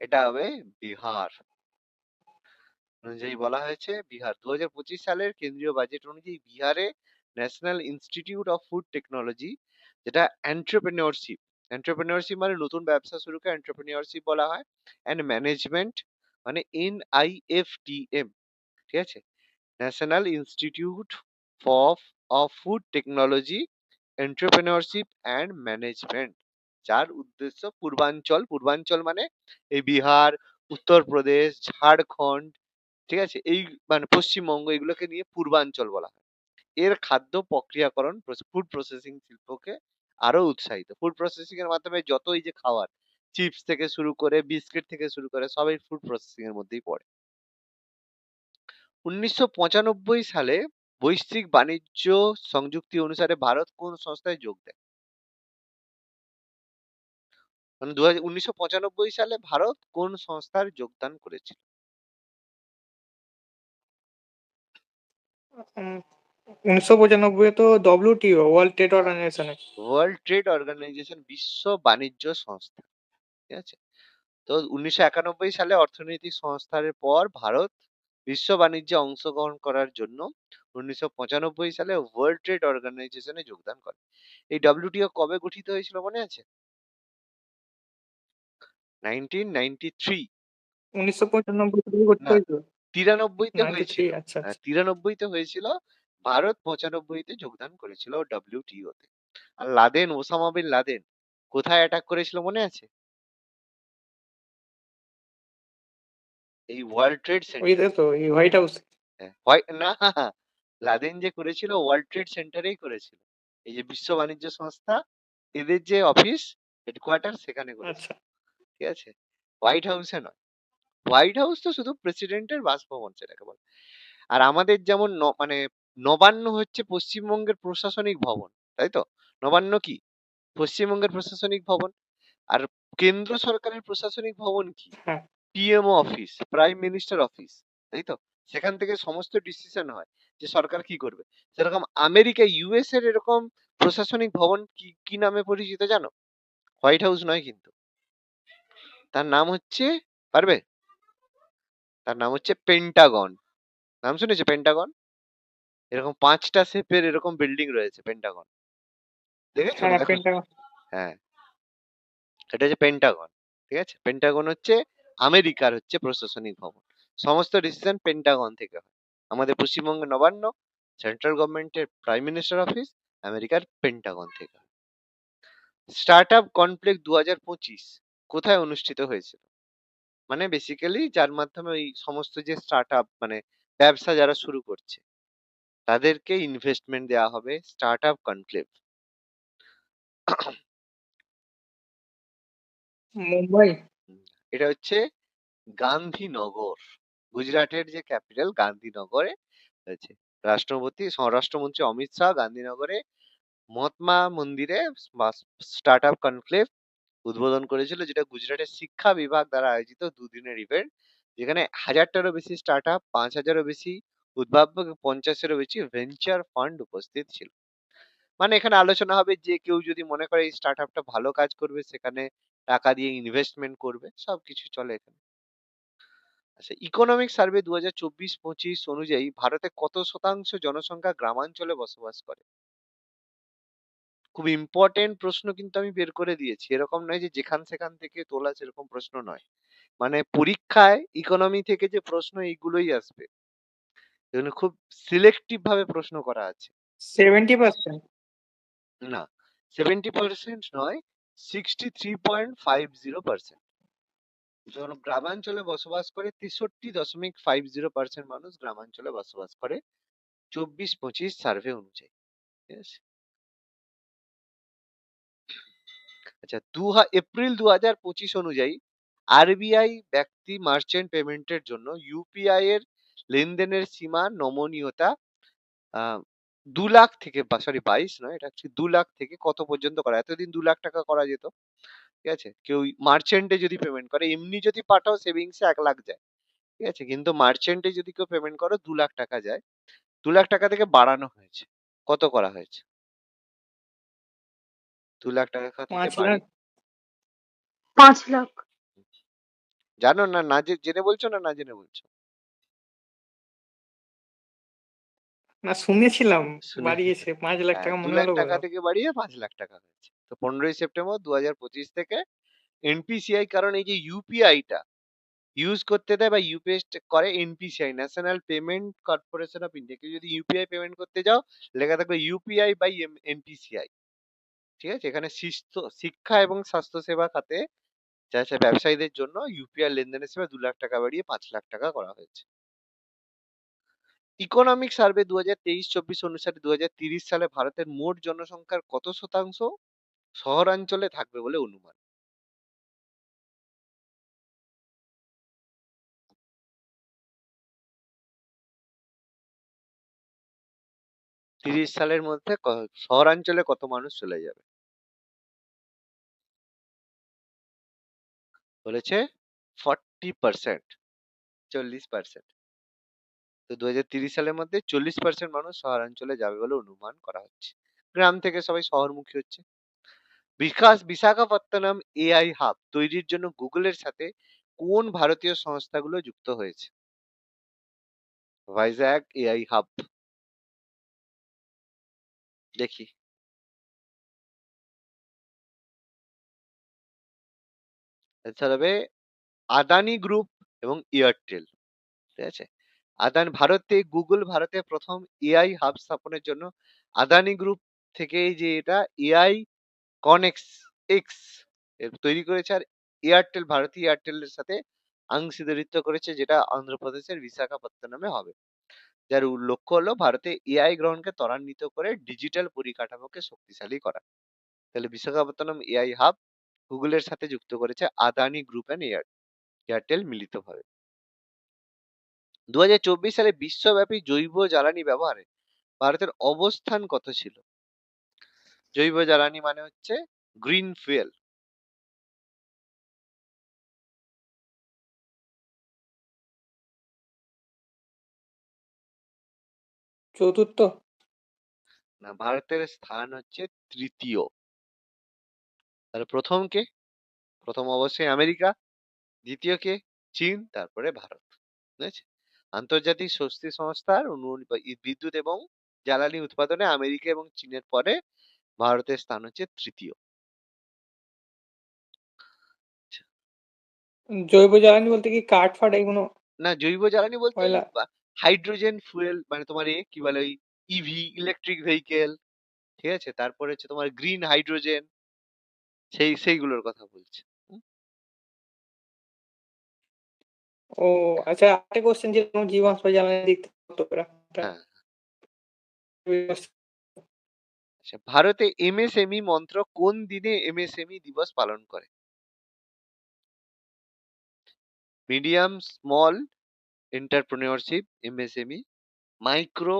এটা হবে বিহার। অনুযায়ী বলা হয়েছে বিহার। 2025 সালের কেন্দ্রীয় বাজেট অনুযায়ী বিহারে national institute of food technology, যেটা এন্টারপ্রেনিয়রশিপ মানে নতুন ব্যবসা শুরু করে এন্টারপ্রেনিয়রশিপ বলা হয়, অ্যান্ড ম্যানেজমেন্ট মানে NIFTM। ঠিক আছে। National institute of food technology, entrepreneurship and management, যার উদ্দেশ্য পূর্বাঞ্চল মানে এই বিহার, উত্তরপ্রদেশ, ঝাড়খণ্ড, ঠিক আছে, এই মানে পশ্চিমবঙ্গ, এগুলোকে নিয়ে পূর্বাঞ্চল বলা হয়। এর খাদ্য প্রক্রিয়াকরণ, ফুড প্রসেসিং শিল্পকে আরো উৎসাহিত। ফুড প্রসেসিং এর মাধ্যমে যত এই যে খাবার, চিপস থেকে শুরু করে বিস্কিট থেকে শুরু করে সবই ফুড প্রসেসিং এর মধ্যেই পড়ে। 1995 সালে বৈশ্বিক বাণিজ্য সংযুক্তি অনুসারে ভারত কোন সংস্থায় যোগ দেয়? মানে 1995 সালে ভারত কোন সংস্থার যোগদান করেছিল? উম, 1995 তো WTO ওয়ার্ল্ড ট্রেড অর্গানাইজেশনে। ওয়ার্ল্ড ট্রেড অর্গানাইজেশন, বিশ্ব বাণিজ্য সংস্থা। ঠিক আছে। তো 1991 সালে অর্থনৈতিক সংস্কারের পর ভারত বিশ্ব বাণিজ্যে অংশগ্রহণ করার জন্য 1995 সালে ওয়ার্ল্ড ট্রেড অর্গানাইজেশনে যোগদান করে। এই ডব্লিউটিও কবে গঠিত হয়েছিল মনে আছে? 1993। 1995 থেকে গঠিত না, হয়েছিল। 93-তে 93, হয়েছিল। আচ্ছা হ্যাঁ, আচ্ছা। 93-তে হয়েছিল। ভারত 95-তে যোগদান করেছিল ডব্লিউটিও-তে। আর লাদেন, ওসামা বিন লাদেন কোথায় অ্যাটাক করেছিল মনে আছে? এই ওয়ার্ল্ড ট্রেড সেন্টার। ওইটা তো এই হোয়াইট হাউস। হ্যাঁ, হয় না, লাদেন যে করেছিল ওয়ার্ল্ড ট্রেড সেন্টারেই করেছিল। এই যে বিশ্ব বাণিজ্য সংস্থা, এদের যে অফিস হেডকোয়ার্টার সেখানে করেছিল। আচ্ছা। ঠিক আছে, হোয়াইট হাউসে নয়। হোয়াইট হাউস তো শুধু প্রেসিডেন্টের বাসভবন, সেটাকে বলে। আর আমাদের যেমন মানে নবান্ন হচ্ছে পশ্চিমবঙ্গের প্রশাসনিক ভবন, তাই তো? নবান্ন কি পশ্চিমবঙ্গের প্রশাসনিক ভবন। আর কেন্দ্র সরকারের প্রশাসনিক ভবন কি? হ্যাঁ। PMO office, prime minister office, তাই তো? সেখান থেকে সমস্ত ডিসিশন হয় যে সরকার কি করবে। সেরকম আমেরিকা, ইউএস এর এরকম প্রশাসনিক ভবন কি কি নামে পরিচিত জানো? হোয়াইট হাউস নয় কিন্তু। তার নাম হচ্ছে, পারবে? তার নাম হচ্ছে পেন্টাগন। নাম শুনেছে পেন্টাগন? এরকম 5টা শেপের এরকম বিল্ডিং রয়েছে পেন্টাগন, দেখেছো না হ্যাঁ, এখন? পেন্টাগন। হ্যাঁ, এটা হচ্ছে পেন্টাগন। ঠিক আছে, পেন্টাগন হচ্ছে আমেরিকার হচ্ছে প্রশাসনিক ভবন। সমস্ত ডিসিশন পেন্টাগন থেকে হয়। আমাদের পশ্চিমবঙ্গের নবান্ন, সেন্ট্রাল গভর্নমেন্টের প্রাইম মিনিস্টার অফিস, আমেরিকার পেন্টাগন থেকে হয়। স্টার্ট আপ কনক্লেভ 2025 কোথায় অনুষ্ঠিত হয়েছিল? মানে বেসিক্যালি যার মাধ্যমে ওই সমস্ত যে স্টার্ট আপ মানে ব্যবসা যারা শুরু করছে তাদেরকে ইনভেস্টমেন্ট দেওয়া হবে, স্টার্ট আপ কনক্লেভ। মুম্বাই। এটা হচ্ছে গান্ধীনগর, গুজরাটের যে ক্যাপিটাল গান্ধীনগরে হয়েছে। স্বরাষ্ট্রমন্ত্রী অমিত শাহ গান্ধীনগরে মহাত্মা মন্দিরে স্টার্ট আপ কনক্লেভ উদ্বোধন করেছিল, যেটা গুজরাটের শিক্ষা বিভাগ দ্বারা আয়োজিত দুদিনের ইভেন্ট, যেখানে 1000টারও বেশি স্টার্ট আপ, 5000-এরও বেশি উদ্ভাবক, 50-এরও বেশি ভেঞ্চার ফান্ড উপস্থিত ছিল। মানে এখানে আলোচনা হবে যে কেউ যদি মনে করে এই স্টার্ট আপটা ভালো কাজ করবে, সেখানে টাকা দিয়ে ইনভেস্টমেন্ট করবে, সবকিছু চলে এখানে। আচ্ছা, ইকোনমিক সার্ভে 2024-25 অনুযায়ী ভারতে কত শতাংশ জনসংখ্যা গ্রামাঞ্চলে বসবাস করে? খুব ইম্পর্টেন্ট প্রশ্ন কিন্তু আমি বের করে দিয়েছি। এরকম নয় যে যেখান সেখান থেকে তোলা, সেরকম প্রশ্ন নয়। মানে পরীক্ষায় ইকোনমি থেকে যে প্রশ্ন এইগুলোই আসবে, এগুলো খুব সিলেক্টিভ ভাবে প্রশ্ন করা আছে। 70%। না, 70% নয়, 63.50%। গ্রামাঞ্চলে বসবাস করে 63.50% মানুষ গ্রামাঞ্চলে বসবাস করে 24-25 সার্ভে অনুযায়ী। ঠিক আছে। আচ্ছা, এপ্রিল 2025 অনুযায়ী আরবিআই ব্যক্তি মার্চেন্ট পেমেন্টের জন্য ইউপিআই এর লেনদেনের সীমা নমনীয়তা 2 লাখ থেকে, সরি 22 নয়, এটা হচ্ছে 2 লাখ থেকে কত পর্যন্ত করা? এতদিন 2 লাখ টাকা করা যেত। ঠিক আছে, কেউ মার্চেন্টে যদি পেমেন্ট করে, এমনি যদি পাঠাও সেভিংসে 1 লাখ যায়। ঠিক আছে, কিন্তু মার্চেন্টে যদি কেউ পেমেন্ট করো 2 লাখ টাকা যায়। 2 লাখ টাকা থেকে বাড়ানো হয়েছে। কত করা হয়েছে? 2 লাখ টাকা থেকে 5 লাখ। বাড়িয়ে, 5 লাখ। জানো না? না জেনে বলছো না, না জেনে বলছো? না, শুনেছিলাম শুনে, বাড়িয়েছে 5 লাখ হ্যাঁ, টাকা, দু মনে লাখ হলো টাকা বলো। থেকে বাড়িয়ে 5 লাখ টাকা হয়েছে। তো 15ই সেপ্টেম্বর 2025 থেকে এনপিসিআই, কারণ এই যে ইউপিআইটা ইউজ করতে দেয় বা ইউপিএস করে NPCI, national payment corporation of India. কেউ যদি ইউপিআই পেমেন্ট করতে যাও, লেখা থাকবে ইউপিআই বাই এনপিসিআই। ঠিক আছে, এখানে শিক্ষা এবং স্বাস্থ্য সেবা খাতে যা যা ব্যবসায়ীদের জন্য ইউপিআই লেনদেনের সেবা 2 লাখ টাকা বাড়িয়ে 5 লাখ টাকা করা হয়েছে। ইকোনমিক সার্ভে 2023-24 অনুসারে 2030 সালে ভারতের মোট জনসংখ্যার কত শতাংশ শহরাঞ্চলে থাকবে বলে অনুমান? 30 সালের মধ্যে শহরাঞ্চলে কত মানুষ চলে যাবে? বলেছে 40%, 40%। তো 2030 সালের মধ্যে 40% মানুষ শহরাঞ্চলে যাবে বলে অনুমান করা হচ্ছে। গ্রাম থেকে সবাই শহরমুখী হচ্ছে। বিশাখাপত্তনম এআই হাব তৈরির জন্য গুগলের সাথে কোন ভারতীয় সংস্থাগুলো যুক্ত হয়েছে? Vizag AI hub. দেখি। আনসার হবে আদানি গ্রুপ এবং এয়ারটেল। ঠিক আছে। ভারতে প্রথম এআই হাব স্থাপনের জন্য আদানি গ্রুপ থেকে যে এটা এআই কনেক্স এক্স তৈরি করেছে, আর ভারতী এয়ারটেলের সাথে অংশীদারিত্ব করেছে, যেটা অন্ধ্রপ্রদেশের বিশাখাপত্তনমে হবে। যার লক্ষ্য হলো ভারতে এআই গ্রহণকে ত্বরান্বিত করে ডিজিটাল পরিকাঠামোকে শক্তিশালী করা। তাহলে বিশাখাপত্তনম এআই হাব গুগলের সাথে যুক্ত করেছে আদানি গ্রুপ এন্ড এয়ারটেল মিলিতভাবে। 2024 সালে বিশ্বব্যাপী জৈব জ্বালানি ব্যবহারে ভারতের অবস্থান কত ছিল? জৈব জ্বালানি মানে হচ্ছে গ্রিন ফুয়েল। চতুর্থ। না, ভারতের স্থান হচ্ছে তৃতীয়। তাহলে প্রথম কে? প্রথম অবশ্যই আমেরিকা, দ্বিতীয় কে? চীন, তারপরে ভারত। বুঝেছে? আন্তর্জাতিক শক্তি সংস্থার বিদ্যুৎ এবং জ্বালানি উৎপাদনে আমেরিকা এবং চীনের পরে ভারতের স্থান হচ্ছে তৃতীয়। জৈব জ্বালানি বলতে কি কাঠ ফাট এগুলো? না, জৈব জ্বালানি বলতে কয়লা? হাইড্রোজেন ফুয়েল, মানে তোমার কি বলে ওই ইভি, ইলেকট্রিক ভেহিকেল। ঠিক আছে, তারপরে হচ্ছে তোমার গ্রিন হাইড্রোজেন, সেইগুলোর কথা বলছে। ও আচ্ছা, একটা কোশ্চেন, যেরকম জীবাশ্ম জ্বালানি দিক থেকে কতটা? হ্যাঁ। আচ্ছা, ভারতে এমএসএমই মন্ত্র কোন দিনে এমএসএমই দিবস পালন করে? Medium small entrepreneurship MSME, micro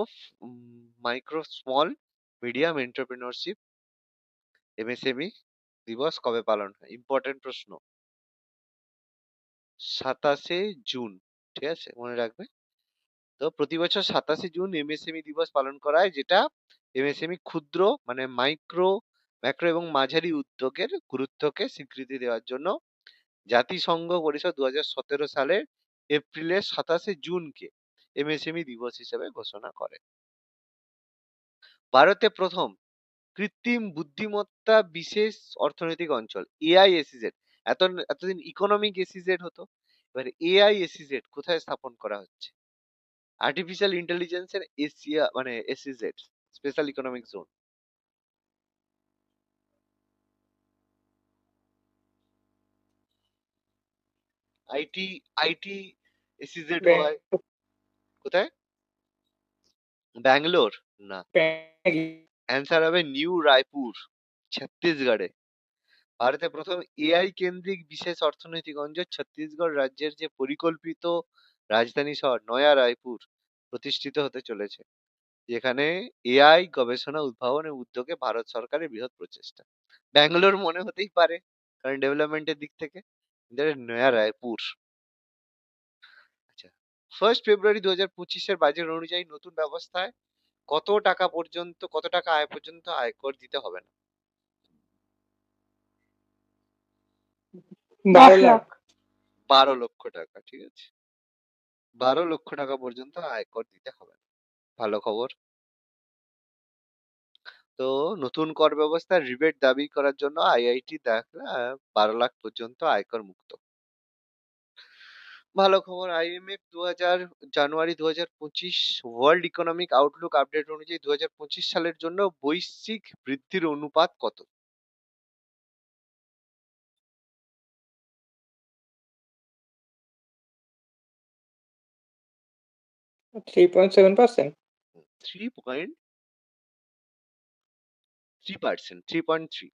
micro small medium entrepreneurship MSME দিবস কবে পালন হয়? ইম্পর্টেন্ট প্রশ্ন। 27শে জুন। ঠিক আছে, মনে রাখবে। তো প্রতি বছর 27শে জুন এমএসএমই দিবস পালন করা হয়, যেটা এমএসএমই ক্ষুদ্র মানে ম্যাক্রো এবং মাঝারি উদ্যোগের গুরুত্বকে স্বীকৃতি দেওয়ার জন্য জাতিসংঘ পরিষদ 2017 সালের এপ্রিলের 27শে জুনকে এমএসএমই দিবস হিসেবে ঘোষণা করে। ভারতে প্রথম কৃত্রিম বুদ্ধিমত্তা বিশেষ অর্থনৈতিক অঞ্চল এআইএসইজেড, এতদিন ইকোনমিক এসইজেড হতো, এবার এআইএসইজেড কোথায় স্থাপন করা হচ্ছে? আর্টিফিশিয়াল ইন্টেলিজেন্সের এশিয়া মানে SEZ, special economic zone. IT IT SEZ হয় কোথায়? ব্যাঙ্গালোর? না, অ্যান্সার হবে নিউ রায়পুর, ছত্তিশগড়ে। ভারতে প্রথম এআই কেন্দ্রিক বিশেষ অর্থনৈতিক অঞ্চল ছত্তিশগড় রাজ্যের যে পরিকল্পিত রাজধানী শহর নয়া রায়পুর প্রতিষ্ঠিত হতে চলেছে, যেখানে এআই গবেষণা, উদ্ভাবন এবং উদ্যোগে ভারত সরকারের বৃহৎ প্রচেষ্টা। ব্যাঙ্গালোর মনে হতেই পারে, কারণ ডেভেলপমেন্টের দিক থেকে, কিন্তু এটা নয়া রায়পুর। আচ্ছা, 1 ফেব্রুয়ারি 2025-এর বাজেট অনুযায়ী নতুন ব্যবস্থায় কত টাকা আয় পর্যন্ত আয়কর দিতে হবে না? 12 10 লাখ। লাখ। 12 লক্ষ টাকা। ঠিক আছে, 12 লক্ষ টাকা পর্যন্ত আয়কর দিতে হবে না। ভালো খবর। তো নতুন কর ব্যবস্থার রিবেট দাবি করার জন্য আইআইটি দাখলা 12 লাখ পর্যন্ত আয়কর মুক্ত। ভালো খবর। আইএমএফ জানুয়ারি 2025 ওয়ার্ল্ড ইকোনমিক আউটলুক আপডেট অনুযায়ী 2025 সালের জন্য বৈশ্বিক বৃদ্ধির অনুপাত কত? 3.7%। 3.3%, 3.3,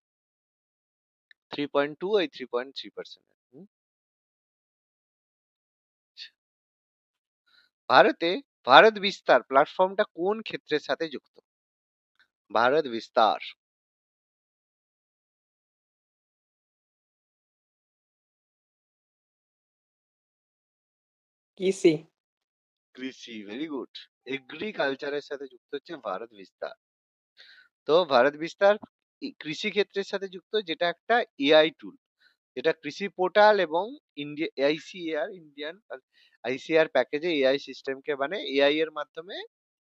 3.2 আর 3.3%। ভারত বিস্তার প্ল্যাটফর্মটা কোন ক্ষেত্রের সাথে যুক্ত? भारत विस्तार। কৃষি। কৃষি, ভেরি গুড। এগ্রিকালচারের সাথে যুক্ত হচ্ছে ভারত বিস্তার। তো ভারত বিস্তার কৃষি ক্ষেত্রের সাথে যুক্ত, যেটা একটা এআই টুল, যেটা কৃষি পোর্টাল এবং ইন্ডিয়া আইসিএআর ইন্ডিয়ান আইসিআর প্যাকেজে এআই সিস্টেমকে মানে এআই এর মাধ্যমে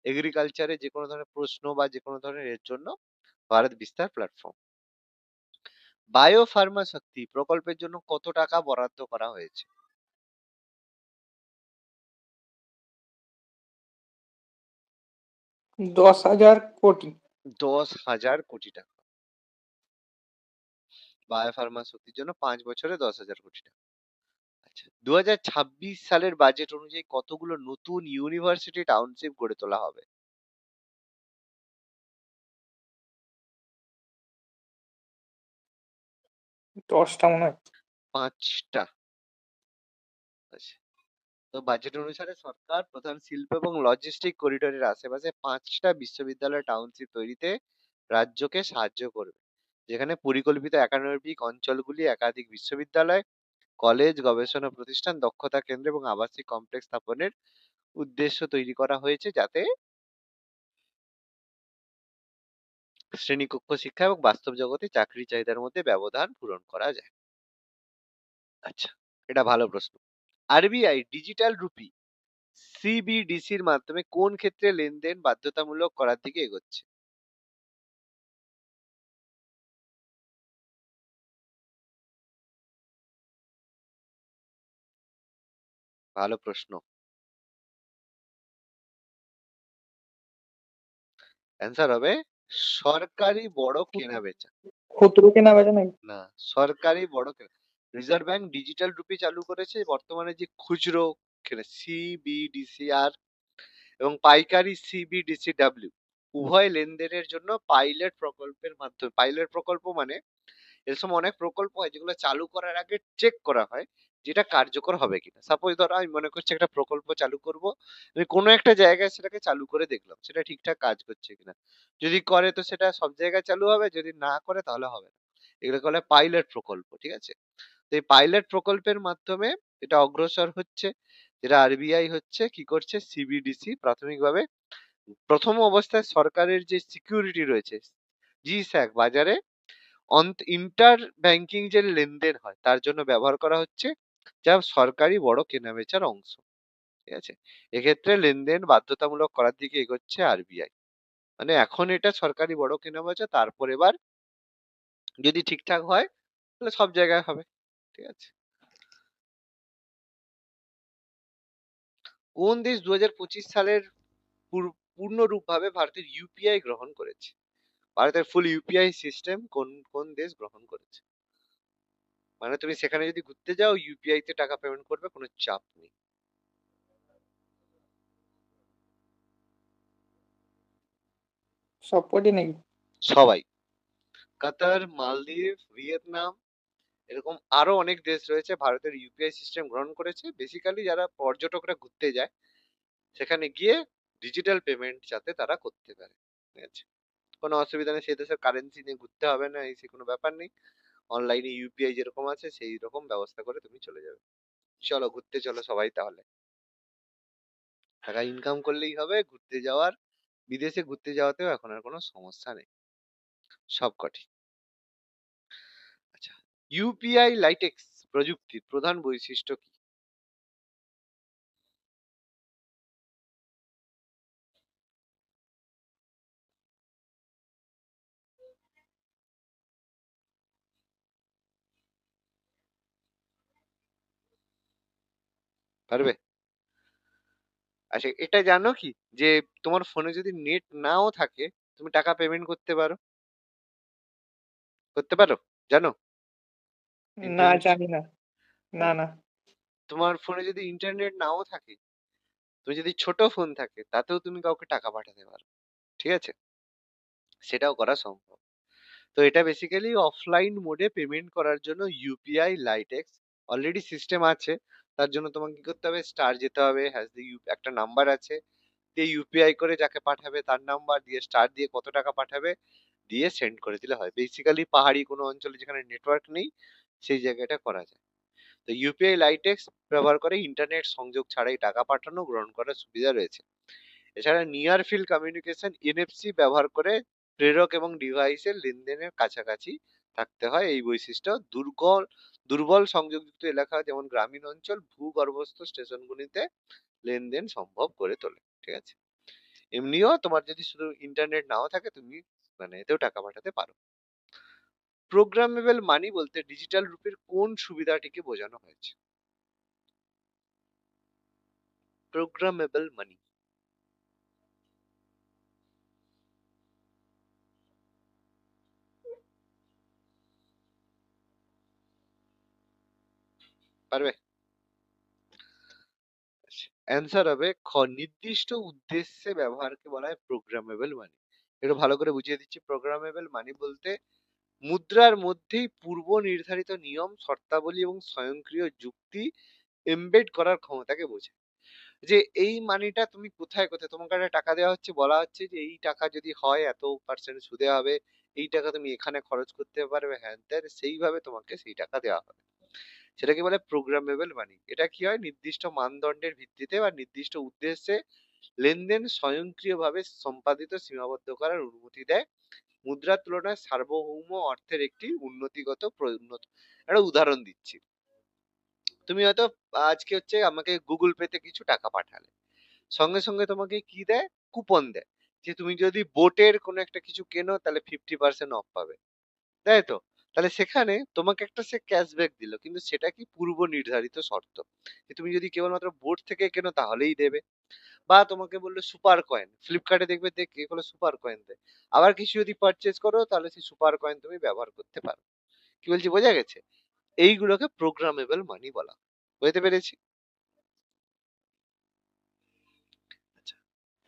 এগ্রিকালচারে যে কোনো ধরনের প্রশ্ন বা যে কোনো ধরনের এর জন্য ভারত বিস্তার প্ল্যাটফর্ম। বায়ো ফার্মা শক্তি প্রকল্পের জন্য কত টাকা বরাদ্দ করা হয়েছে? 10,000 কোটি। 10,000 কোটি টাকা। বায়ো ফার্মা শক্তির জন্য 5 বছরে 10,000 কোটি টাকা। আচ্ছা, 2026 সালের বাজেট অনুযায়ী কতগুলো নতুন ইউনিভার্সিটি টাউনশিপ গড়ে তোলা হবে? 10টা মনে হয়। 5টা। আচ্ছা, তো বাজেট অনুসারে সরকার প্রধান শিল্প এবং লজিস্টিক করিডোরের আশেপাশে 5টা বিশ্ববিদ্যালয় টাউনশিপ তৈরিতে রাজ্যকে সাহায্য করবে, যেখানে পরিকল্পিত একাডেমিক অঞ্চলগুলি একাধিক বিশ্ববিদ্যালয়, কলেজ, গবেষণা প্রতিষ্ঠান, দক্ষতা কেন্দ্র এবং আবাসিক কমপ্লেক্স স্থাপনের উদ্দেশ্য তৈরি করা হয়েছে, যাতে শ্রেণীকক্ষ শিক্ষা এবং বাস্তব জগতে চাকরির চাহিদার মধ্যে ব্যবধান পূরণ করা যায়। আচ্ছা, এটা ভালো প্রশ্ন। আরবিআই ডিজিটাল রুপি সিবিডিসির মাধ্যমে কোন ক্ষেত্রে লেনদেন বাধ্যতামূলক করার দিকে এগোচ্ছে? ভালো প্রশ্ন। অ্যান্সার হবে সরকারি বড় কেনা বেচা। খুচরো কেনা বেচা নাকি? না, সরকারি বড় কেনা। রিজার্ভ ব্যাংক ডিজিটাল রুপি চালু করেছে, বর্তমানে যে খুচরো কেনা সিবিডিসিআর এবং পাইকারি সিবিডিসিডব্লিউ উভয় লেনদেনের জন্য পাইলট প্রকল্পের মাধ্যমে, পাইলট প্রকল্প মানে এর সময় অনেক প্রকল্প হয় যেগুলো চালু করার আগে চেক করা হয় যেটা কার্যকর হবে কিনা। সাপোজ ধরো আমি মনে করছি একটা প্রকল্প চালু করব, আমি কোনো একটা জায়গায় সেটাকে চালু করে দেখলাম সেটা ঠিকঠাক কাজ করছে কিনা, যদি করে তো সেটা সব জায়গায় চালু হবে, যদি না করে তাহলে হবে না। এগুলোকে বলে পাইলট প্রকল্প, ঠিক আছে? তো এই পাইলট প্রকল্পের মাধ্যমে এটা অগ্রসর হচ্ছে, যেটা আরবিআই হচ্ছে কি করছে, সিবিডিসি প্রাথমিকভাবে প্রথম অবস্থায় সরকারের যে সিকিউরিটি রয়েছে জিস্যাক বাজারে ইন্টার ব্যাংকিং যে লেনদেন হয় তার জন্য ব্যবহার করা হচ্ছে, যা সরকারি বড় কেনাবেচার অংশ। ঠিক আছে, এক্ষেত্রে লেনদেন বাধ্যতামূলক করার দিকে এগোচ্ছে আরবিআই। মানে এখন এটা সরকারি বড় কেনাবেচা, তারপর এবার যদি ঠিকঠাক হয় তাহলে সব জায়গায় হবে। ঠিক আছে, কোন দেশ 2025 সালের পূর্ণরূপভাবে ভারতের ইউপিআই গ্রহণ করেছে? ভারতের ফুল ইউপিআই সিস্টেম কোন কোন দেশ গ্রহণ করেছে? মানে তুমি সেখানে যদি ঘুরতে যাও ইউপিআই তে টাকা পেমেন্ট করবে, কোনো চাপ নেই। সবকটি নাকি? সবাই। কাতার, মালদ্বীপ, ভিয়েতনাম, এরকম আরো অনেক দেশ রয়েছে ভারতের ইউপিআই সিস্টেম গ্রহণ করেছে। বেসিক্যালি যারা পর্যটকরা ঘুরতে যায় সেখানে গিয়ে ডিজিটাল পেমেন্ট যাতে তারা করতে পারে। ঠিক আছে, কোনো অসুবিধা নেই, সেই দেশের কারেন্সি নিয়ে ঘুরতে হবে না, এই সে কোনো ব্যাপার নেই। অনলাইনে ইউপিআই যেরকম আছে সেই রকম ব্যবস্থা করে তুমি চলে যাবে। চলো ঘুরতে চলো সবাই তাহলে। টাকা ইনকাম করলেই হবে, ঘুরতে যাওয়ার, বিদেশে ঘুরতে যাওয়াতেও এখন আর কোনো সমস্যা নেই, সবকটি। আচ্ছা, ইউপিআই লাইটেক্স প্রযুক্তির প্রধান বৈশিষ্ট্য কি? পারবে? আচ্ছা, এটা জানো কি যে তোমার ফোনে যদি নেট নাও থাকে তুমি টাকা পেমেন্ট করতে পারো? করতে পারো, জানো? না, ইন্টারনেট, জানি না। না, না। তোমার ফোনে যদি ইন্টারনেট নাও থাকে, তুমি যদি ছোট ফোন থাকে তাতেও তুমি কাউকে টাকা পাঠাতে পারো। ঠিক আছে, সেটাও করা সম্ভব। তো এটা বেসিক্যালি অফলাইন মোডে পেমেন্ট করার জন্য ইউপিআই লাইটেক্স অলরেডি সিস্টেম আছে। তার জন্য তোমাকে কি করতে হবে, স্টার যেতে হবে, হ্যাশ দি একটা নাম্বার আছে, দিয়ে ইউপিআই করে যাকে পাঠাবে তার নাম্বার দিয়ে স্টার দিয়ে কত টাকা পাঠাবে দিয়ে সেন্ড করে দিলে হয়। বেসিক্যালি পাহাড়ি কোনো অঞ্চলে যেখানে নেটওয়ার্ক নেই সেই জায়গাটা করা যায়। তো ইউপিআই লাইটেক্স ব্যবহার করে ইন্টারনেট সংযোগ ছাড়াই টাকা পাঠানো গ্রহণ করার সুবিধা রয়েছে। এছাড়া নিয়ার ফিল্ড কমিউনিকেশন এনএফসি ব্যবহার করে প্রেরক এবং ডিভাইসের লেনদেনের কাছাকাছি থাকতে হয়। এই বৈশিষ্ট্য দুর্বল সংযোগযুক্ত এলাকা যেমন গ্রামীণ অঞ্চল ভূগর্ভস্থ স্টেশনগুলিতে লেনদেন সম্ভব করে তোলে। ঠিক আছে, এমনিও তোমার যদি শুধু ইন্টারনেট নাও থাকে তুমি মানে এতেও টাকা পাঠাতে পারো। প্রোগ্রামেবল মানি বলতে ডিজিটাল রূপের কোন সুবিধাটিকে বোঝানো হয়েছে? প্রোগ্রামেবল মানি পারবে? অ্যান্সার হবে খ, নির্দিষ্ট উদ্দেশ্যে ব্যবহারকে বলা হয় প্রোগ্রামেবল মানি। একটু ভালো করে বুঝিয়ে দিচ্ছি। প্রোগ্রামেবল মানি বলতে মুদ্রার মধ্যেই পূর্ব নির্ধারিত নিয়ম, শর্তাবলী এবং স্বয়ংক্রিয় যুক্তি এমবেড করার ক্ষমতাকে বোঝায়। যে এই মানিটা তুমি কোথায় কোথায় তোমাকে একটা টাকা দেওয়া হচ্ছে, বলা হচ্ছে যে এই টাকা যদি হয় এত পার্সেন্ট সুদে হবে, এই টাকা তুমি এখানে খরচ করতে পারবে, হ্যান ত্যান, সেইভাবে তোমাকে সেই টাকা দেওয়া হবে। সেটাকে বলে প্রোগ্রামেবল মানি। এটা কি হয়, নির্দিষ্ট মানদণ্ডের ভিত্তিতে বা নির্দিষ্ট উদ্দেশ্যে লেনদেন স্বয়ংক্রিয়ভাবে সম্পাদিত সীমাবদ্ধ করার অনুমতি দেয়। মুদ্রার তুলনায় সার্বভৌম অর্থের একটি উন্নতিগত একটা উদাহরণ দিচ্ছি। তুমি হয়তো আজকে হচ্ছে আমাকে গুগল পেতে কিছু টাকা পাঠালে, সঙ্গে সঙ্গে তোমাকে কি দেয়, কুপন দেয়, যে তুমি যদি বোটের কোনো একটা কিছু কেনো তাহলে 50% অফ পাবে, তাই তো? তাহলে সেখানে তোমাকে একটা সে ক্যাশব্যাক দিল, কিন্তু সেটা কি পূর্ব নির্ধারিত শর্ত, যে তুমি যদি কেবলমাত্র বোট থেকে কেনো তাহলেই দেবে। বা তোমাকে বললো সুপার কয়েন, ফ্লিপকার্টে দেখবে এগুলো সুপার কয়েন দেয়, আবার কিছু যদি পারচেজ করো তাহলে সেই সুপার কয়েন তুমি ব্যবহার করতে পারো। কি বলছি বোঝা গেছে? এইগুলোকে প্রোগ্রামেবল মানি বলা হয়। বুঝতে পেরেছি? আচ্ছা,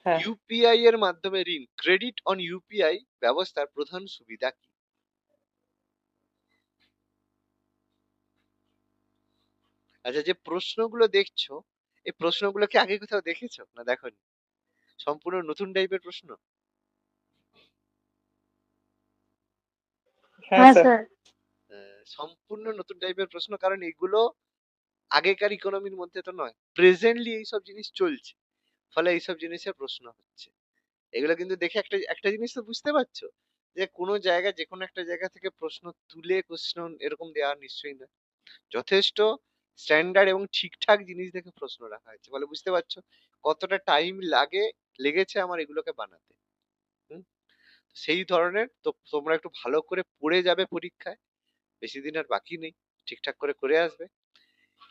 হ্যাঁ ইউপিআই এর মাধ্যমে ঋণ, ক্রেডিট অন ইউপিআই ব্যবস্থার প্রধান সুবিধা কি? আচ্ছা, যে প্রশ্নগুলো দেখছো এই প্রশ্নগুলো কি আগে কোথাও দেখেছো না দেখোনি? সম্পূর্ণ নতুন টাইপের প্রশ্ন? হ্যাঁ হ্যাঁ স্যার স্যার। সম্পূর্ণ নতুন টাইপের প্রশ্ন, কারণ এগুলো আগেকার ইকোনমির মধ্যে তো নয়, প্রেজেন্টলি এইসব জিনিস চলছে, ফলে এইসব জিনিসের প্রশ্ন হচ্ছে। এগুলো কিন্তু দেখে একটা একটা জিনিস তো বুঝতে পারছো, যে কোনো জায়গা যে কোনো একটা জায়গা থেকে প্রশ্ন তুলে কোশ্চেন এরকম দেওয়া নিশ্চয়ই না, যথেষ্ট স্ট্যান্ডার্ড এবং ঠিকঠাক জিনিস দেখে প্রশ্ন রাখা হয়েছে। ফলে বুঝতে পারছো কতটা টাইম লেগেছে আমার এগুলোকে বানাতে। হুম? সেই ধরনের তো তোমরা একটু ভালো করে পড়ে যাবে পরীক্ষায়, বেশি দিন আর বাকি নেই, ঠিকঠাক করে করে আসবে।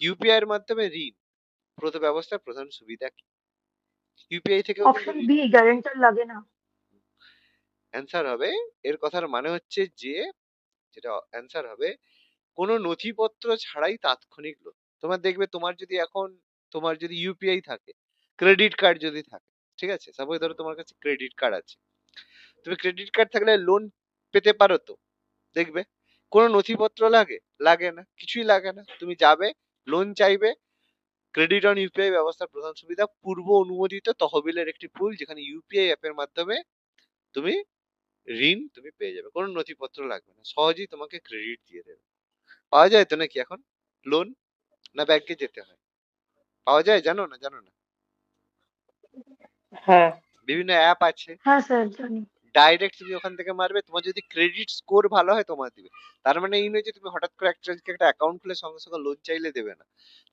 ইউপিআই এর মাধ্যমে ঋণ ব্যবস্থার প্রধান সুবিধা কি? ইউপিআই থেকেও কিন্তু অপশন বি, গ্যারান্টার লাগে না। অ্যান্সার হবে, এর কথার মানে হচ্ছে যে, যেটা অ্যান্সার হবে, কোনো নথিপত্র ছাড়াই তাৎক্ষণিক লোন। তোমার দেখবে তোমার যদি ইউপিআই থাকে, ক্রেডিট কার্ড যদি থাকে, ঠিক আছে, সাপোজ ধরো তোমার কাছে ক্রেডিট কার্ড আছে, তুমি ক্রেডিট কার্ড থাকলে লোন পেতে পারো তো, দেখবে কোনো নথিপত্র লাগে না, কিছুই লাগে না, তুমি যাবে, লোন চাইবে। ক্রেডিট অন ইউপিআই ব্যবস্থার প্রধান সুবিধা, পূর্ব অনুমোদিত তহবিলের একটি পুল, যেখানে ইউপিআই অ্যাপের মাধ্যমে তুমি তুমি পেয়ে যাবে, কোনো নথিপত্র লাগবে না, সহজেই তোমাকে ক্রেডিট দিয়ে দেবে। পাওয়া যায় তো নাকি এখন লোন, না ব্যাংকে যেতে হয়? পাওয়া যায়, জানো না জানো না? হ্যাঁ বিভিন্ন অ্যাপ আছে, হ্যাঁ স্যার, জানি। ডাইরেক্ট তুমি ওখান থেকে মারবে, তোমার যদি ক্রেডিট স্কোর ভালো হয় তোমার দিবে। তার মানে এই নয় যে তুমি হঠাৎ করে একটা অ্যাকাউন্ট খুলে সঙ্গে সঙ্গে লোন চাইলে দেবে না,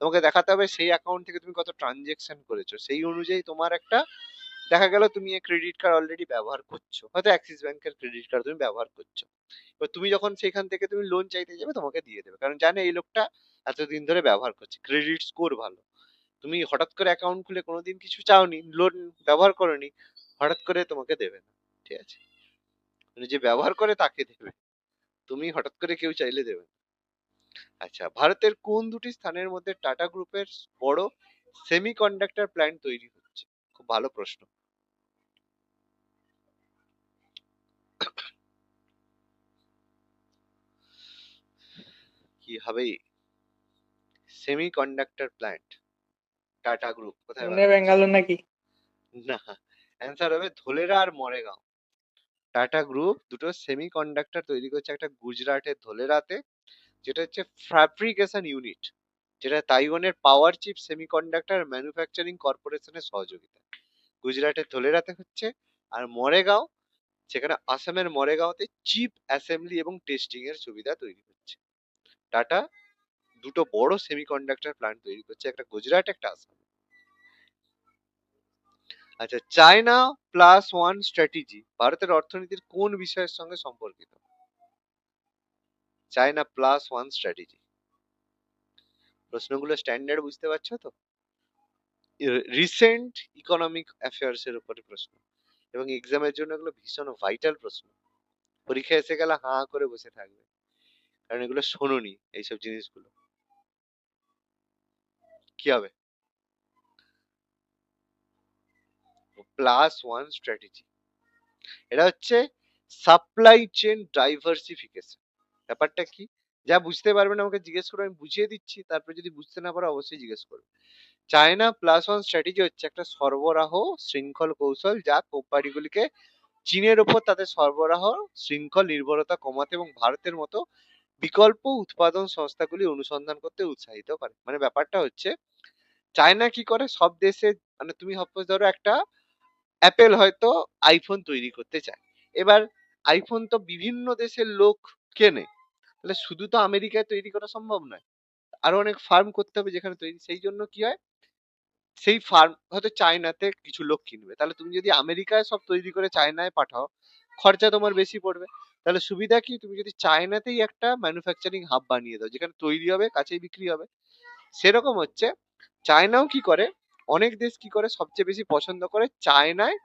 তোমাকে দেখাতে হবে সেই অ্যাকাউন্ট থেকে তুমি কত ট্রানজেকশন করেছো, সেই অনুযায়ী তোমার একটা, দেখা গেল তুমি ক্রেডিট কার্ড অলরেডি ব্যবহার করছো, হয়তো অ্যাক্সিস ব্যাংকের ক্রেডিট কার্ড তুমি ব্যবহার করছো, এবার তুমি যখন সেখান থেকে তুমি লোন চাইতে যাবে তোমাকে দিয়ে দেবে, কারণ জানে এই লোকটা এতদিন ধরে ব্যবহার করছে, ক্রেডিট স্কোর ভালো। তুমি হঠাৎ করে অ্যাকাউন্ট খুলে কোনোদিন কিছু চাওনি, লোন ব্যবহার করোনি, হঠাৎ করে তোমাকে দেবে না। ঠিক আছে, মানে যে ব্যবহার করে তাকে দেবে, তুমি হঠাৎ করে কেউ চাইলে দেবে না। আচ্ছা, ভারতের কোন দুটি স্থানের মধ্যে টাটা গ্রুপের বড় সেমিকন্ডাক্টর প্ল্যান্ট তৈরি হচ্ছে? খুব ভালো প্রশ্ন। কি হবে? সেমিকন্ডাক্টর প্ল্যান্ট টাটা গ্রুপ কোথায় পুনে বানাচ্ছে? বেঙ্গালোর নাকি? না, অ্যান্সার হবে ধোলেরা আর মরেগাঁও। টাটা গ্রুপ দুটো সেমিকন্ডাক্টর তৈরি করছে, একটা গুজরাটের ধোলেরাতে, যেটা হচ্ছে ফ্যাব্রিকেশন ইউনিট, যেটা তাইওয়ানের পাওয়ার চিপ সেমিকন্ডাক্টর ম্যানুফ্যাকচারিং কর্পোরেশনের সহযোগিতা। গুজরাটের ধোলেরাতে হচ্ছে, আর মরেগাঁও, সেখানে আসামের মরেগাঁওতে চিপ অ্যাসেম্বলি এবং টেস্টিং এর সুবিধা তৈরি হচ্ছে। টাটা দুটো বড় সেমিকন্ডাক্টর প্ল্যান্ট তৈরি করছে, একটা গুজরাট, একটা আসাম। আচ্ছা, চায়না প্লাস ওয়ান স্ট্র্যাটেজি ভারতের অর্থনীতির কোন বিষয়ের সঙ্গে সম্পর্কিত? চায়না প্লাস ওয়ান স্ট্র্যাটেজি, প্রশ্নগুলো স্ট্যান্ডার্ড বুঝতে পারছো তো? রিসেন্ট ইকোনমিক অ্যাফেয়ার্স এর উপরে প্রশ্ন, এবং এক্সামের জন্য এগুলো ভীষণ ভাইটাল প্রশ্ন। পরীক্ষা এসে গেলে হাঁ করে বসে থাকবে, কারণ এগুলো শোনোনি এইসব জিনিসগুলো। কি হবে? প্লাস ওয়ান স্ট্র্যাটেজি, এটা হচ্ছে সাপ্লাই চেন ডাইভার্সিফিকেশন। ব্যাপারটা কি? যা বুঝতে পারবে না আমাকে জিজ্ঞেস করো, আমি বুঝিয়ে দিচ্ছি, তারপরে যদি বুঝতে না পারো অবশ্যই জিজ্ঞেস করবে। চায়না প্লাস ওয়ান স্ট্র্যাটেজি হচ্ছে একটা সরবরাহ শৃঙ্খল কৌশল, যা কোম্পানিগুলিকে চীনের ওপর তাদের সরবরাহ শৃঙ্খল নির্ভরতা কমাতে এবং ভারতের মতো বিকল্প উৎপাদন সংস্থাগুলি অনুসন্ধান করতে উৎসাহিত করে। মানে ব্যাপারটা হচ্ছে, চায়না কি করে, সব দেশে, মানে তুমি সাপোজ ধরো একটা অ্যাপেল হয়তো আইফোন তৈরি করতে চায়, এবার আইফোন তো বিভিন্ন দেশের লোক কেনে, তাহলে শুধু তো আমেরিকায় তৈরি করা সম্ভব নয়, আরো অনেক ফার্ম করতে হবে যেখানে তৈরি। সেই জন্য কি হয়, সেই ফার্ম হয়তো চায়নাতে কিছু লোক কিনবে, তাহলে তুমি যদি আমেরিকায় সব তৈরি করে চায়নায় পাঠাও, খরচা তোমার বেশি পড়বে। তাহলে সুবিধা কি, তুমি যদি চায়নাতেই একটা ম্যানুফ্যাকচারিং হাব বানিয়ে দাও, যেখানে তৈরি হবে কাছেই বিক্রি হবে। সেরকম হচ্ছে, চায়নাও কি করে, অনেক দেশ কি করে, সবচেয়ে বেশি পছন্দ করে চায়নায়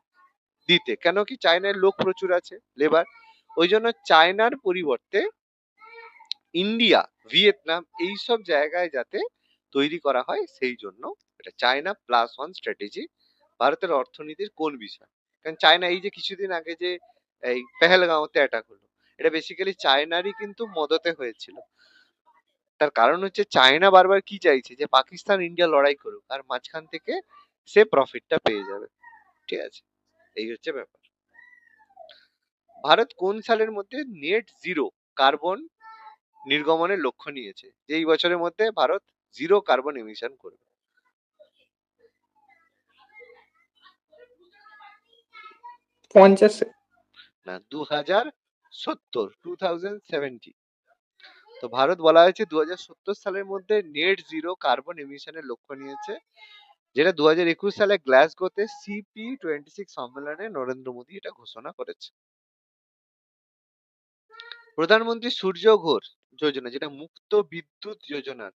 দিতে। কেন কি, চায়নায় লোক প্রচুর আছে, লেবার। ওই জন্য চায়নার পরিবর্তে ইন্ডিয়া, ভিয়েতনাম, এইসব জায়গায় যাতে তৈরি করা হয়, সেই জন্য এটা চায়না প্লাস ওয়ান স্ট্র্যাটেজি। ভারতের অর্থনীতির কোন বিষয়? কারণ চায়না এই যে কিছুদিন আগে যে এই পেহেলগাঁওতে অ্যাটাক হলো, এটা বেসিক্যালি চায়নারই কিন্তু মদতে হয়েছিল। তার কারণ হচ্ছে, চায়না বারবার কি চাইছে, যে পাকিস্তান ইন্ডিয়া লড়াই করুক, আর মাঝখান থেকে সে প্রফিটটা পেয়ে যাবে। ঠিক আছে, এই হচ্ছে ব্যাপার। ভারত কোন সালের মধ্যে নেট জিরো কার্বন নির্গমনের লক্ষ্য নিয়েছে, যে এই বছরের মধ্যে ভারত জিরো কার্বন এমিশন করবে? 50 না, 2070। তো ভারত বলা হয়েছে 2070 সালের মধ্যে নেট জিরো কার্বন এমিশনের লক্ষ্য নিয়েছে, যেটা 2021 সালে গ্লাসগোতে CP26 সম্মেলনে নরেন্দ্র মোদী এটা ঘোষণা করেছে। প্রধানমন্ত্রী সূর্য ঘর যোজনা, যেটা মুক্ত বিদ্যুৎ যোজনার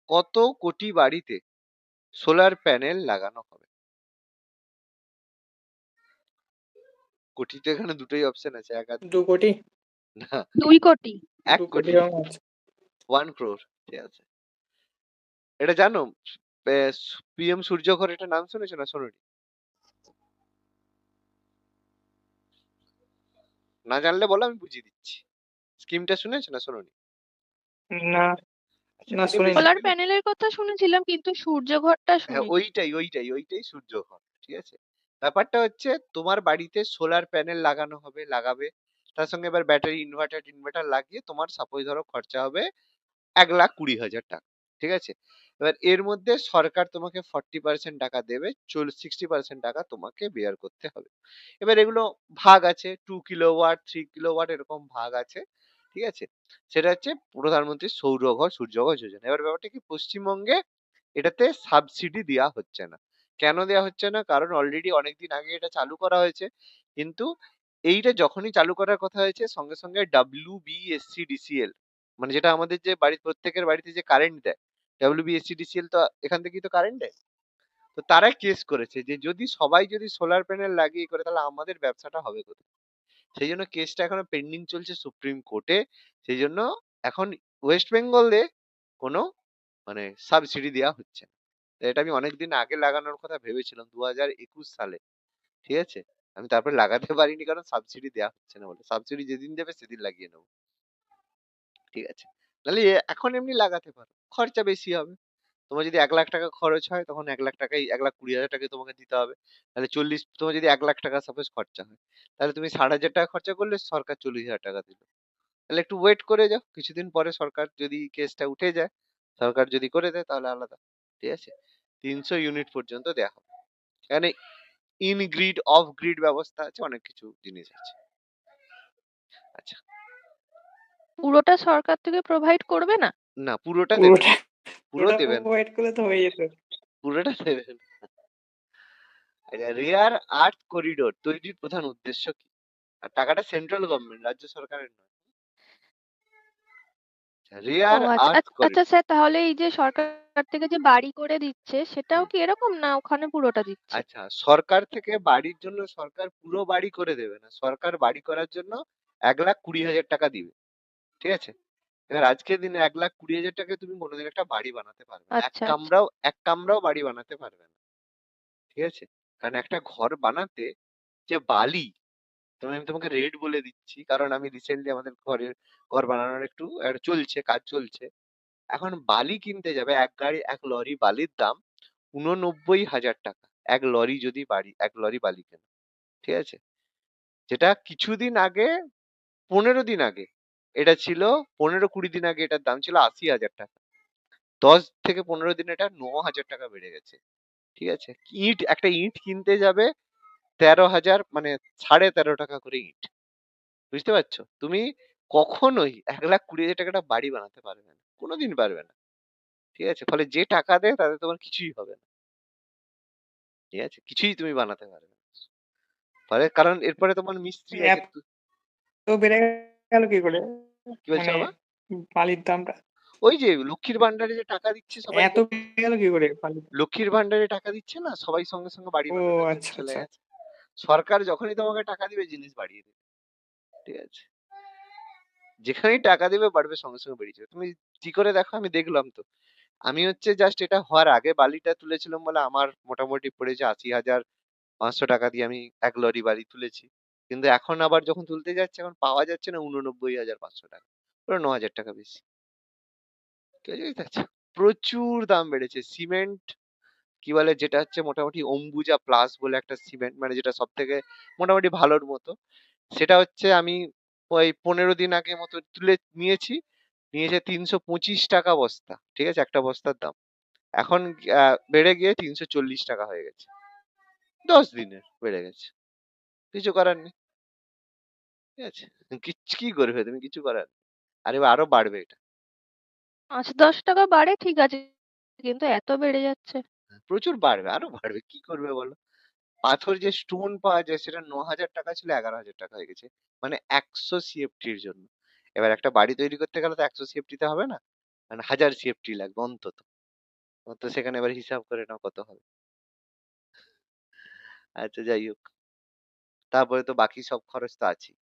কত কোটি বাড়িতে সোলার প্যানেল লাগানো হবে? কোটি তো এখানে দুটোই অপশন আছে, এক আর 2 কোটি না, 2 কোটি। 1 2 কোটি, কোটি আছে। 1 crore। ঠিক আছে, এটা জানো, PM সূর্য ঘর, এটা নাম শুনেছো না শোনোনি? না জানলে বলো, আমি বুঝিয়ে দিচ্ছি। স্কিমটা শুনেছো না শোনোনি? না আচ্ছা, না এটা শুনিনি। সোলার বেসিক্যালি, প্যানেলের কথা শুনেছিলাম কিন্তু সূর্যঘরটা হ্যাঁ, শুনিনি। ওইটাই সূর্য ঘর। ঠিক আছে, ব্যাপারটা হচ্ছে, তোমার বাড়িতে সোলার প্যানেল লাগানো হবে, লাগাবে, তার সঙ্গে এবার ব্যাটারি ইনভার্টার লাগিয়ে তোমার সাপোজ ধরো খরচা হবে 1,20,000 টাকা। ঠিক আছে, এবার এর মধ্যে সরকার তোমাকে 40% টাকা দেবে, 60% টাকা তোমাকে বেয়ার করতে হবে। এবার এগুলো ভাগ আছে, 2 কিলোওয়াট, 3 কিলোওয়াট, এরকম ভাগ আছে। ঠিক আছে, সেটা হচ্ছে প্রধানমন্ত্রী সৌরঘর সূর্যঘর যোজনা। এবার ব্যাপারটা কি, পশ্চিমবঙ্গে এটাতে সাবসিডি দেওয়া হচ্ছে না। কেন দেওয়া হচ্ছে না? কারণ অলরেডি অনেকদিন আগে এটা চালু করা হয়েছে, কিন্তু এইটা যখনই চালু করার কথা হয়েছে, সঙ্গে সঙ্গে WBSCDCL, মানে যেটা আমাদের যে বাড়ি, প্রত্যেকের বাড়িতে যে কারেন্ট দেয়, WBSCDCL তো এখান থেকেই তো কারেন্ট দেয়। তো তারা কেস করেছে যে যদি সবাই যদি সোলার প্যানেল লাগিয়ে করে, তাহলে আমাদের ব্যবসাটা হবে কোথায়? সেই জন্য কেসটা এখনো পেন্ডিং চলছে সুপ্রিম কোর্টে। সেই জন্য এখন ওয়েস্ট বেঙ্গলে কোনো মানে সাবসিডি দেওয়া হচ্ছে না। তো এটা আমি অনেকদিন আগে লাগানোর কথা ভেবেছিলাম, 2021 সালে। ঠিক আছে, আমি তারপরে লাগাতে পারিনি, কারণ সাবসিডি দেওয়া হচ্ছে না বলে। সাবসিডি যেদিন দেবে সেদিন লাগিয়ে নেবো। ঠিক আছে, তাহলে এখন এমনি লাগাতে পারো, খরচা বেশি হবে, তোমার যদি 1 লাখ টাকা খরচ হয় তখন 1 লাখ টাকাই 1,20,000 টাকাই তোমাকে দিতে হবে। তাহলে 40 তোমার যদি 1 লাখ টাকা সাপোজ খরচা হয়, তাহলে তুমি 60,000 টাকা খরচা করলে সরকার 40,000 টাকা দিল। তাহলে একটু ওয়েট করে যাও, কিছুদিন পরে সরকার যদি কেসটা উঠে যায়, সরকার যদি করে দেয় তাহলে আলাদা। ঠিক আছে, 300 ইউনিট পর্যন্ত দেয়া হবে। এখানে ইন গ্রিড অফ গ্রিড ব্যবস্থা আছে, অনেক কিছু জিনিস আছে। আচ্ছা, পুরোটা সরকার থেকে প্রোভাইড করবে না? না পুরোটা দেবে না, পুরোটা পুরো পুরোটা দেবেন, প্রোভাইড করলে তো হয়ে যেত। পুরোটা দেবেন। রেয়ার আর্থ করিডোর তৈরির প্রধান উদ্দেশ্য কি? আর টাকাটা সেন্ট্রাল গভর্নমেন্ট, রাজ্য সরকারের নয়। ও রেয়ার আচ্ছা আর্থ আচ্ছা করিডোর, স্যার, তাহলে এই যে সরকার থেকে যে বাড়ি করে দিচ্ছে সেটাও কি এরকম, না ওখানে পুরোটা দিচ্ছে? আচ্ছা সরকার থেকে বাড়ির জন্য সরকার পুরো বাড়ি করে দেবে না, সরকার বাড়ি করার জন্য 1,20,000 টাকা দিবে। ঠিক আছে, এবার আজকের দিনে 1,20,000 টাকায় তুমি কোনোদিন একটা বাড়ি বানাতে পারবে না, আচ্ছা আচ্ছা। এক কামরাও বাড়ি বানাতে পারবে না। ঠিক আছে, কারণ একটা ঘর বানাতে যে বালি, আমি তোমাকে রেট বলে দিচ্ছি, কারণ আমি রিসেন্টলি আমাদের ঘর বানানোর একটু চলছে, কাজ চলছে। এখন বালি কিনতে যাবে, এক লরি বালির দাম 89,000 টাকা। এক লরি যদি এক লরি বালি কেনে, ঠিক আছে, যেটা কিছুদিন আগে, 15 দিন আগে এটা ছিল, 15-20 দিন আগে এটার দাম ছিল 80,000 টাকা। 10 থেকে 15 দিন এটা 9,000 টাকা বেড়ে গেছে। ঠিক আছে, একটা ইট কিনতে যাবে 13,000, মানে 13.5 টাকা করে ইট। বুঝতে পারছো? তুমি কখনোই 1,20,000 টাকাটা বাড়ি বানাতে পারবে না, কোনোদিন পারবে না। ঠিক আছে, ফলে যে টাকা দেয় তাতে তোমার কিছুই হবে না। ঠিক আছে, কিছুই তুমি বানাতে পারবে না। ফলে কারণ এরপরে তোমার মিস্ত্রি আছে। এত বেড়ে গেল কি করে? কি বলছো মানে বাবা? বালির দামটা ওই যে লক্ষ্মীর ভান্ডারে যে টাকা দিচ্ছে এত সবাইকে, বেড়ে গেল কি করে বালির? লক্ষ্মীর ভান্ডারে টাকা দিচ্ছে না, সবাই সঙ্গে সঙ্গে বাড়ি ও বানানোর জন্য আচ্ছা চলে আচ্ছা। গেছে। সরকার যখনই তোমাকে টাকা দিবে জিনিস বাড়িয়ে দেবে। ঠিক আছে, যেখানেই টাকা দিবে বাড়বে, সঙ্গে সঙ্গে বেরিয়ে যাবে। তুমি কি করে দেখো, আমি দেখলাম তো। আমি হচ্ছে জাস্ট এটা হওয়ার আগে বালিটা তুলেছিলাম বলে আমার মোটামুটি পড়েছে 80,500 টাকা দিয়ে আমি এক লরি বালি তুলেছি। কিন্তু এখন আবার যখন তুলতে যাচ্ছে, এখন পাওয়া যাচ্ছে না 89,500 টাকা, পুরো 9,000 টাকা বেশি। ঠিক আছে, বুঝতে পারছো? প্রচুর দাম বেড়েছে। সিমেন্ট কি বলে, যেটা হচ্ছে মোটামুটি অম্বুজা প্লাস বলে একটা সিমেন্ট, মানে যেটা সব থেকে মোটামুটি ভালোর মতো, সেটা হচ্ছে আমি ওই 15 দিন আগে মতো তুলে নিয়েছে 325 টাকা বস্তা। ঠিক আছে, একটা বস্তার দাম এখন বেড়ে গিয়ে 340 টাকা হয়ে গেছে। 10 দিনে বেড়ে গেছে, কিছু করার নেই। ঠিক আছে, কি করবে তুমি, কিছু করার নেই। আর এবার আরো বাড়বে এটা, 5-10 টাকা বাড়ে ঠিক আছে, কিন্তু এত বেড়ে যাচ্ছে। প্রচুর বাড়বে, আরো বাড়বে, কি করবে বলো? পাথর যে স্টোন পাওয়া যায় সেটা 9,000 টাকা ছিল 11,000 টাকা হয়ে গেছে, মানে 100 সিএফটির জন্য। এবার একটা বাড়ি তৈরি করতে গেলে তো 100 সিএফটিতে হবে না, মানে 1000 সিএফটি লাগবে অন্তত। তো সেখানে এবার হিসাব করে নাও কত হবে। আচ্ছা যাই হোক, তারপরে তো বাকি সব খরচ তো আছেই,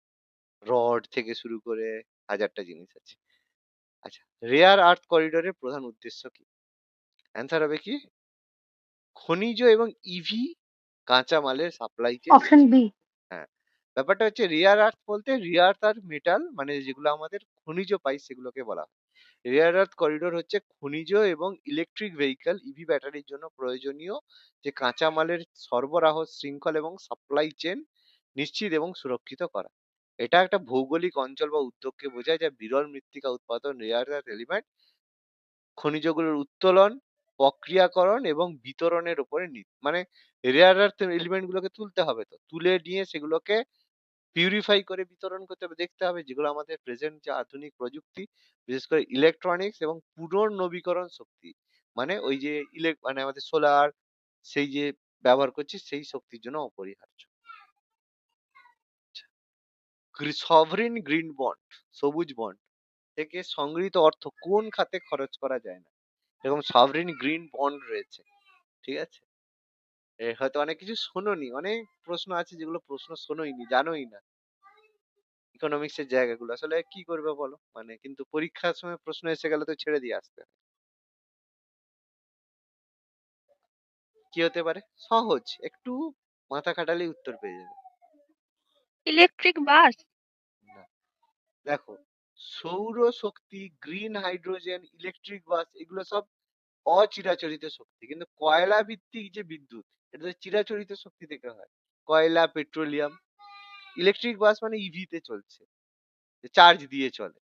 রড থেকে শুরু করে হাজারটা জিনিস আছে। আচ্ছা, রেয়ার আর্থ করিডোরের প্রধান উদ্দেশ্য কি? অ্যান্সার হবে কি, খনিজ এবং ইভি কাঁচামালের সাপ্লাই চেইন ऑप्शन নিশ্চিত। बी। হ্যাঁ, ব্যাপারটা হচ্ছে রেয়ার আর্থ বলতে রেয়ার আর মেটাল, মানে যেগুলো আমাদের খনিজ পাই সেগুলোকে বলা হয়। রেয়ার আর্থ করিডোর হচ্ছে খনিজ এবং ইলেকট্রিক ভেহিকল ইভি ব্যাটারির জন্য প্রয়োজনীয় যে কাঁচামালের সরবরাহ শৃঙ্খল এবং সাপ্লাই চেন নিশ্চিত এবং সুরক্ষিত করা। এটা একটা ভৌগোলিক অঞ্চল বা উদ্যোগকে বোঝায় যা বিরল মৃত্তিকা উৎপাদন, রেয়ার আর্থ এলিমেন্ট, খনিজগুলোর উত্তোলন, প্রক্রিয়াকরণ এবং বিতরণের উপরে মানে রেয়ার আর্থ এলিমেন্ট গুলোকে তুলতে হবে, তো তুলে নিয়ে সেগুলোকে পিউরিফাই করে বিতরণ করতে হবে, দেখতে হবে যেগুলো আমাদের প্রেজেন্ট যে আধুনিক প্রযুক্তি, বিশেষ করে ইলেকট্রনিক্স এবং পুনর্নবীকরণ শক্তি, মানে ওই যে মানে আমাদের সোলার, সেই যে ব্যবহার করছি সেই শক্তির জন্য অপরিহার্য। সভরিন গ্রিন বন্ড, সবুজ বন্ড থেকে সংগৃহীত অর্থ কোন খাতে খরচ করা যায় না? এরকম সভরিন গ্রিন বন্ড রয়েছে। ঠিক আছে, হয়তো অনেক কিছু শোনোনি, অনেক প্রশ্ন আছে যেগুলো প্রশ্ন শোনোইনি, জানোই না। ইকোনমিক্স এর জায়গাগুলো আসলে কি করবে বলো, মানে কিন্তু পরীক্ষার সময় প্রশ্ন এসে গেলে তো ছেড়ে দিয়ে আসতে হয়। কি হতে পারে? সহজ, একটু মাথা খাটালেই উত্তর পেয়ে যাবে। Electric bus. না, দেখো, সৌর শক্তি, গ্রিন হাইড্রোজেন, ইলেকট্রিক বাস, এগুলো সব অচিরাচরিত শক্তি, কিন্তু কয়লা ভিত্তিক যে বিদ্যুৎ, এটা তো চিরাচরিত শক্তি থেকে হয়। কয়লা, পেট্রোলিয়াম। ইলেকট্রিক বাস মানে ইভি তে চলছে, চার্জ দিয়ে চলে।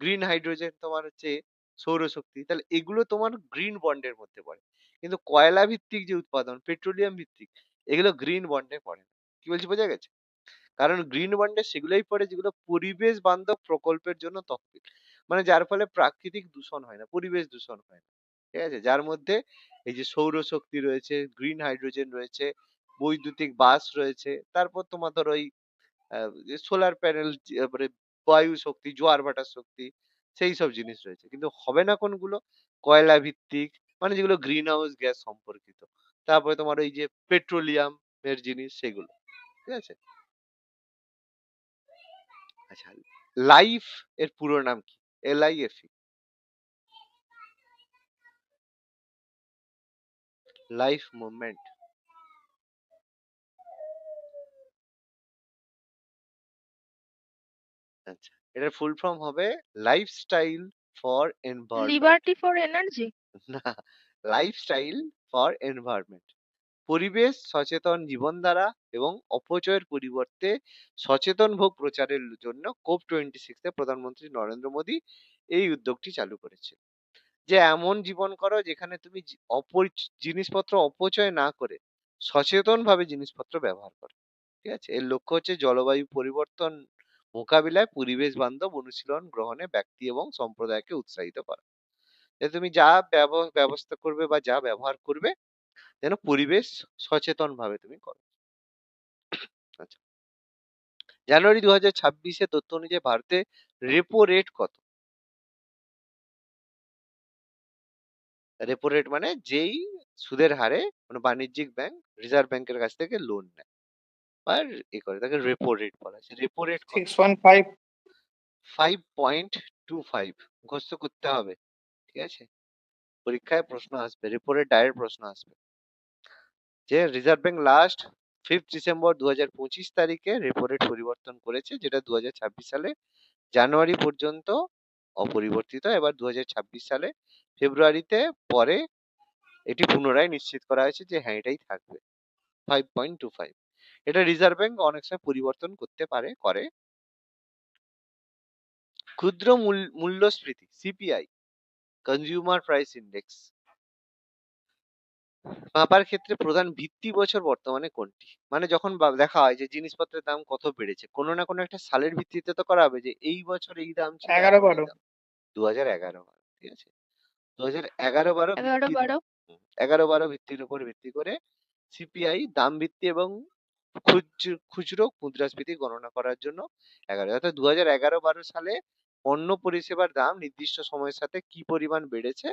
গ্রিন হাইড্রোজেন তোমার হচ্ছে সৌরশক্তি, তাহলে এগুলো তোমার গ্রিন বন্ডের মধ্যে পড়ে। কিন্তু কয়লা ভিত্তিক যে উৎপাদন, পেট্রোলিয়াম ভিত্তিক, এগুলো গ্রিন বন্ডে পড়ে না। কি বলছি বোঝা গেছে? কারণ গ্রিন বন্ডে সেগুলোই পড়ে যেগুলো পরিবেশ বান্ধব প্রকল্পের জন্য তহবিল, মানে যার ফলে প্রাকৃতিক দূষণ হয় না, পরিবেশ দূষণ হয় না। ঠিক আছে, যার মধ্যে এই যে সৌরশক্তি রয়েছে, গ্রিন হাইড্রোজেন রয়েছে, বৈদ্যুতিক বাস রয়েছে, তারপর তোমার ধরো ওই সোলার প্যানেল, মানে বায়ু শক্তি, জোয়ার ভাটার শক্তি, সেই সব জিনিস রয়েছে। কিন্তু হবে না কোনগুলো? কয়লা ভিত্তিক, মানে যেগুলো গ্রিন হাউস গ্যাস সম্পর্কিত। তারপরে তোমার ওই যে পেট্রোলিয়াম এর জিনিস, সেগুলো। ঠিক আছে। আচ্ছা, লাইফ এর পুরো নাম কি? LIFE, life movement. আচ্ছা, এটার ফুল ফর্ম হবে lifestyle for environment. Liberty for energy. না, লাইফস্টাইল ফর এনভায়রনমেন্ট। পরিবেশ সচেতন জীবনধারা এবং অপচয়ের পরিবর্তে সচেতন ভোগ প্রচারের জন্য COP26 এ প্রধানমন্ত্রী নরেন্দ্র মোদী এই উদ্যোগটি চালু করেছে। যে এমন জীবন করো যেখানে তুমি জিনিসপত্র অপচয় না করে সচেতন ভাবে জিনিসপত্র ব্যবহার করো। ঠিক আছে, এর লক্ষ্য হচ্ছে জলবায়ু পরিবর্তন মোকাবিলায় পরিবেশ বান্ধব অনুশীলন গ্রহণে ব্যক্তি এবং সম্প্রদায়কে উৎসাহিত করা। যে তুমি যা ব্যবস্থা করবে বা যা ব্যবহার করবে, যেন পরিবেশ সচেতন ভাবে তুমি করো। আচ্ছা, জানুয়ারি 2026 তথ্য অনুযায়ী ভারতে রেপো রেট কত? রেপো রেট মানে যেই সুদের হারে মানে বাণিজ্যিক ব্যাংক রিজার্ভ ব্যাংকের কাছ থেকে লোন নেয় আর এ করে, তাকে রেপো রেট বলা হয়। রেপো রেট কত? 6.5। 5.25। মুখস্থ করতে হবে। ঠিক আছে, পরীক্ষায় প্রশ্ন আসবে, রেপো রেট ডাইরেক্ট প্রশ্ন আসবে। যে রিজার্ভ ব্যাংক লাস্ট 5 ডিসেম্বর 2025 তারিখে রেপো রেট পরিবর্তন করেছে, যেটা 2026 সালে জানুয়ারি পর্যন্ত অপরিবর্তিত। এবার 2026 সালে ফেব্রুয়ারিতে পরে এটি পুনরায় নিশ্চিত করা হয়েছে যে হ্যাঁ এটাই থাকবে 5.25। এটা রিজার্ভ ব্যাংক অনেক সময় পরিবর্তন করতে পারে, করে। ক্ষুদ্র মূল্যস্ফীতি CPI, কনজিউমার প্রাইস ইন্ডেক্স, মাপার ক্ষেত্রে প্রধান ভিত্তি বছর বর্তমানে কোনটি? মানে যখন দেখা হয় যে জিনিসপত্রের দাম কত বেড়েছে, কোনো না কোনো একটা সালের ভিত্তিতে তো করা হবে যে এই বছর এই দাম ছিল, 11-12। 2011। ঠিক আছে, 2011-12 11 12। 11-12 ভিত্তির উপর ভিত্তি করে সিপিআই দাম ভিত্তি এবং খুচরো মুদ্রাস্ফীতি গণনা করার জন্য 11, অর্থাৎ 2011-12 সালে পণ্য পরিষেবার দাম নির্দিষ্ট সময়ের সাথে কি পরিমাণ বেড়েছে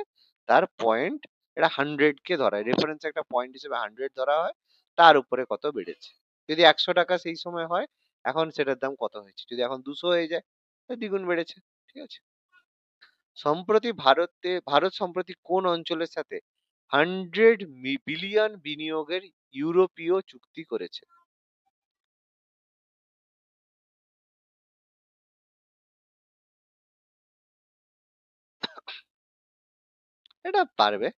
তার পয়েন্ট, এটা 100 কে ধরা হয়, রেফারেন্স একটা পয়েন্ট হিসেবে 100 ধরা হয়, তার উপরে কত বেড়েছে। যদি 100 টাকা সেই সময় হয়, এখন সেটার দাম কত হয়েছে, যদি এখন 200 হয়ে যায়, দ্বিগুণ বেড়েছে। ঠিক আছে। ভারত সম্প্রতি কোন অঞ্চলের সাথে 100 বিলিয়ন বিনিয়োগের ইউরোপীয় চুক্তি করেছে? এটা পারবে।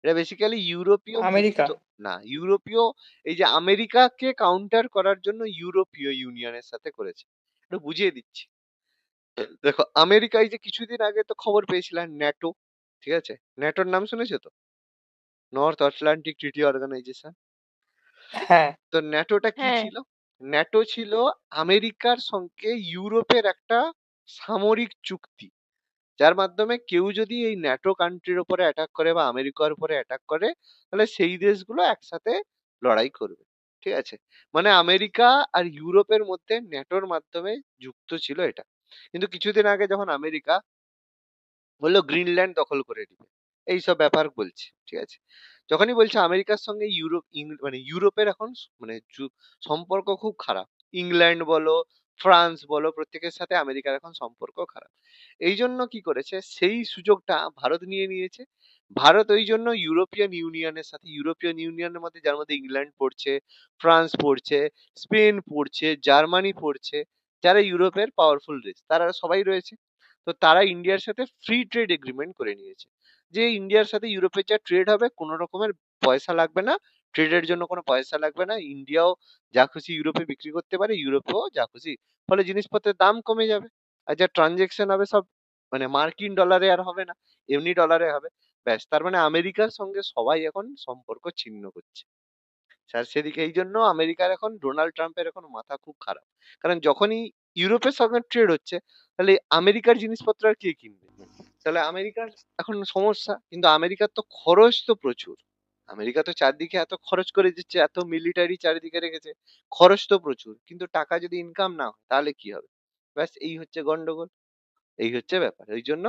এটা বেসিক্যালি ইউরোপীয় আমেরিকা। না, ইউরোপীয়, এই যে আমেরিকাকে কাউন্টার করার জন্য ইউরোপীয় ইউনিয়নের সাথে করেছে। একটু বুঝিয়ে দিচ্ছি। দেখো, আমেরিকায় যে কিছুদিন আগে তো খবর পেয়েছিলাম ন্যাটো। ঠিক আছে, ন্যাটোর নাম শুনেছো তো? North Atlantic treaty organization. হ্যাঁ। তো ন্যাটোটা কি হ্যাঁ। ছিল? ন্যাটো ছিল আমেরিকার সঙ্গে ইউরোপের একটা সামরিক চুক্তি, যার মাধ্যমে কেউ যদি এই ন্যাটো কান্ট্রির উপরে অ্যাটাক করে বা আমেরিকার উপরে অ্যাটাক করে, তাহলে সেই দেশগুলো একসাথে লড়াই করবে। ঠিক আছে, মানে আমেরিকা আর ইউরোপের মধ্যে ন্যাটোর মাধ্যমে যুক্ত ছিল এটা। কিন্তু কিছুদিন আগে যখন আমেরিকা বললো গ্রিনল্যান্ড দখল করে নিবে, এইসব ব্যাপার বলছে। ঠিক আছে, যখনই বলছে আমেরিকার সঙ্গে মানে ইউরোপের এখন মানে সম্পর্ক খুব খারাপ। ইংল্যান্ড বলো, ফ্রান্স বলো, প্রত্যেকের সাথে আমেরিকার এখন সম্পর্ক খারাপ। এই জন্য কি করেছে, সেই সুযোগটা ভারত নিয়ে নিয়েছে। ভারত ওই জন্য ইউরোপিয়ান ইউনিয়নের সাথে, ইউরোপিয়ান ইউনিয়নের মধ্যে যার মধ্যে ইংল্যান্ড পড়ছে, ফ্রান্স পড়ছে, স্পেন পড়ছে, জার্মানি পড়ছে, যারা ইউরোপের পাওয়ারফুল দেশ তারা সবাই রয়েছে। তো তারা ইন্ডিয়ার সাথে ফ্রি ট্রেড এগ্রিমেন্ট করে নিয়েছে, যে ইন্ডিয়ার সাথে ইউরোপের যা ট্রেড হবে কোনো রকমের পয়সা লাগবে না, ট্রেডের জন্য কোনো পয়সা লাগবে না, ইন্ডিয়াও যা খুশি ইউরোপে বিক্রি করতে পারে, ইউরোপেও যা খুশি, ফলে জিনিসপত্রের দাম কমে যাবে, আর যা ট্রানজেকশন হবে সব মানে মার্কিন ডলারে আর হবে না, এমনি ডলারে হবে। ব্যাস, তার মানে আমেরিকার সঙ্গে সবাই এখন সম্পর্ক ছিন্ন করছে। স্যার সেদিকে এই জন্য আমেরিকার এখন ডোনাল্ড ট্রাম্পের এখন মাথা খুব খারাপ, কারণ যখনই ইউরোপের সঙ্গে ট্রেড হচ্ছে, তাহলে আমেরিকার জিনিসপত্র আর কে কিনবে? তাহলে আমেরিকার এখন সমস্যা, কিন্তু আমেরিকার তো খরচ তো প্রচুর, আমেরিকা তো চারদিকে এত খরচ করে দিচ্ছে, এত মিলিটারি চারিদিকে রেখেছে, খরচ তো প্রচুর, কিন্তু টাকা যদি ইনকাম না হয় তাহলে কি হবে? ব্যাস, এই হচ্ছে গন্ডগোল, এই হচ্ছে ব্যাপার। ওই জন্য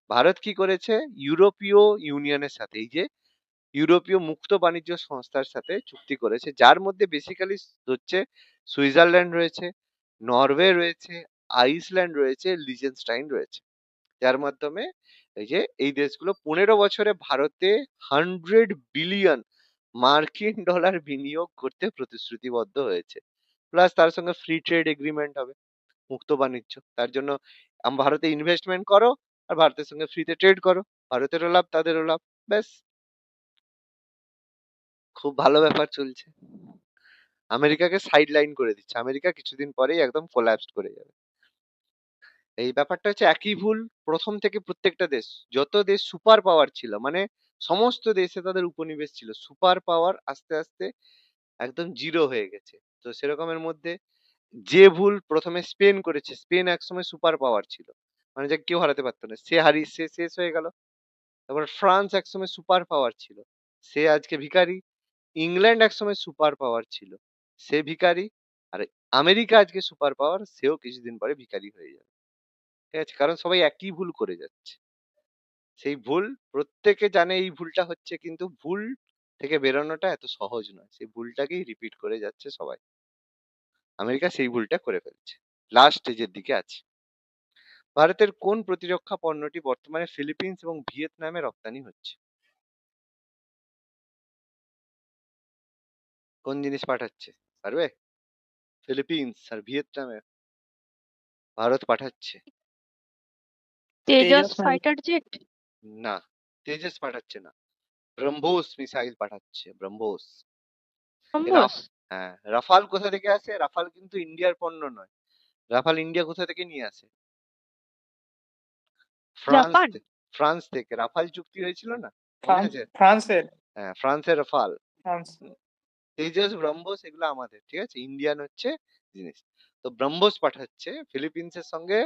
ভারত কি করেছে, ইউরোপীয় ইউনিয়নের সাথে, এই যে ইউরোপীয় মুক্ত বাণিজ্য সংস্থার সাথে চুক্তি করেছে, যার মধ্যে বেসিক্যালি হচ্ছে সুইজারল্যান্ড রয়েছে, নরওয়ে রয়েছে, আইসল্যান্ড রয়েছে, লিজেনস্টাইন রয়েছে, যার মাধ্যমে এই যে এই দেশগুলো 15 বছরে ভারতে 100 বিলিয়ন মার্কিন ডলার বিনিয়োগ করতে প্রতিশ্রুতিবদ্ধ হয়েছে। প্লাস তার সঙ্গে ফ্রি ট্রেড এগ্রিমেন্ট হবে, মুক্ত বাণিজ্য। তার জন্য ভারতে ইনভেস্টমেন্ট করো, আর ভারতের সঙ্গে ফ্রিতে ট্রেড করো, ভারতেরও লাভ তাদেরও লাভ। ব্যাস, খুব ভালো ব্যাপার চলছে। আমেরিকাকে সাইড লাইন করে দিচ্ছে, আমেরিকা কিছুদিন পরেই একদম কোল্যাপস করে যাবে। এই ব্যাপারটা হচ্ছে একই ভুল প্রথম থেকে প্রত্যেকটা দেশ, যত দেশ সুপার পাওয়ার ছিল, মানে সমস্ত দেশে তাদের উপনিবেশ ছিল, সুপার পাওয়ার আস্তে আস্তে একদম জিরো হয়ে গেছে। তো সেরকমের মধ্যে যে ভুল প্রথমে স্পেন করেছে, স্পেন একসময় সুপার পাওয়ার ছিল, মানে যে কেউ হারাতে পারতো না, সে হারিয়ে সে শেষ হয়ে গেল। তারপর ফ্রান্স একসময় সুপার পাওয়ার ছিল, সে আজকে ভিখারি। ইংল্যান্ড একসময় সুপার পাওয়ার ছিল, সে ভিখারি। আর আমেরিকা আজকে সুপার পাওয়ার, সেও কিছুদিন পরে ভিখারি হয়ে যাবে। ঠিক আছে, কারণ সবাই একই ভুল করে যাচ্ছে। সেই ভুল প্রত্যেকে জানে এই ভুলটা হচ্ছে, কিন্তু ভুল থেকে বেরোনোটা এত সহজ নয়, সেই ভুলটাকেই রিপিট করে যাচ্ছে সবাই। আমেরিকা সেই ভুলটা করে ফেলছে, লাস্ট স্টেজের দিকে আছে। ভারতের কোন প্রতিরক্ষা পণ্যটি বর্তমানে ফিলিপিন্স এবং ভিয়েতনামে রপ্তানি হচ্ছে? কোন জিনিস পাঠাচ্ছে পারবে? ফিলিপিন্স আর ভিয়েতনামে ভারত পাঠাচ্ছে। তেজস তেজস নাম। Fighter jet. না, তেজস পাঠাচ্ছে না, ব্রহ্মোস মিসাইল পাঠাচ্ছে, ব্রহ্মোস। ব্রহ্মোস। হ্যাঁ, রাফাল কোথা থেকে আসে? রাফাল কিন্তু ইন্ডিয়ার পণ্য নয়, রাফাল ইন্ডিয়া কোথা থেকে নিয়ে আসে? France Japan. ফ্রান্স থেকে রাফাল চুক্তি হয়েছিল না, মনে ফ্রান্স আছে? ফ্রান্সের হ্যাঁ, ফ্রান্সের রাফাল। ফ্রান্স তেজস, ব্রহ্মোস এগুলো আমাদের, ঠিক আছে, ইন্ডিয়ান হচ্ছে জিনিস। তো ব্রহ্মোস পাঠাচ্ছে, ফিলিপিন্সের সঙ্গে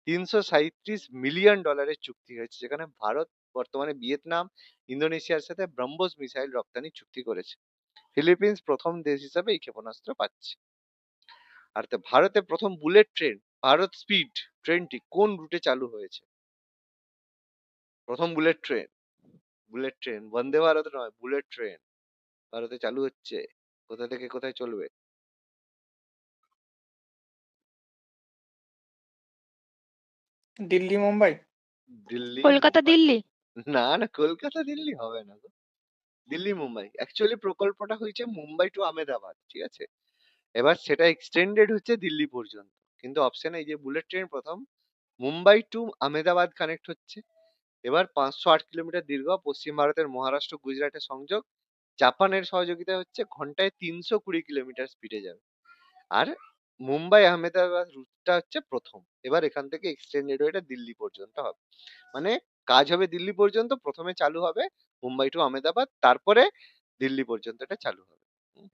$337 মিলিয়ন চুক্তি হয়েছে, যেখানে ভারত বর্তমানে ভিয়েতনাম, ইন্দোনেশিয়ার সাথে ব্রহ্মোস মিসাইল রপ্তানি চুক্তি করেছে। ফিলিপিন্স প্রথম দেশ হিসাবে এই ক্ষেপণাস্ত্র পাচ্ছে। আর তো ভারতে প্রথম বুলেট ট্রেন, ভারত স্পিড ট্রেনটি কোন রুটে চালু হয়েছে? প্রথম bullet train, bullet train Vande Bharat নয়, বুলেট ট্রেন ভারতে চালু হচ্ছে, কোথা থেকে কোথায় চলবে? দিল্লি মুম্বাই। দিল্লি, কলকাতা মুম্বাই। দিল্লি। না না, কলকাতা দিল্লি হবে না গো। দিল্লি মুম্বাই, অ্যাকচুয়ালি প্রকল্পটা হয়েছে মুম্বাই টু আহমেদাবাদ, ঠিক আছে, এবার সেটা এক্সটেন্ডেড হচ্ছে দিল্লি পর্যন্ত, কিন্তু অপশন এই যে বুলেট ট্রেন প্রথম মুম্বাই টু আহমেদাবাদ কানেক্ট হচ্ছে। এবার 508 কিলোমিটার দীর্ঘ, পশ্চিম ভারতের মহারাষ্ট্র গুজরাটের সংযোগ, জাপানের সহযোগিতা হচ্ছে, ঘন্টায় 320 কিলোমিটার স্পিডে যাবে। আর মুম্বাই আহমেদাবাদ রুটটা হচ্ছে প্রথম, এবার এখান থেকে এক্সটেন্ডেড হয়ে এটা দিল্লি পর্যন্ত হবে, মানে কাজ হবে দিল্লি পর্যন্ত, প্রথমে চালু হবে মুম্বাই টু আহমেদাবাদ, তারপরে দিল্লি পর্যন্ত এটা চালু হবে। হুম।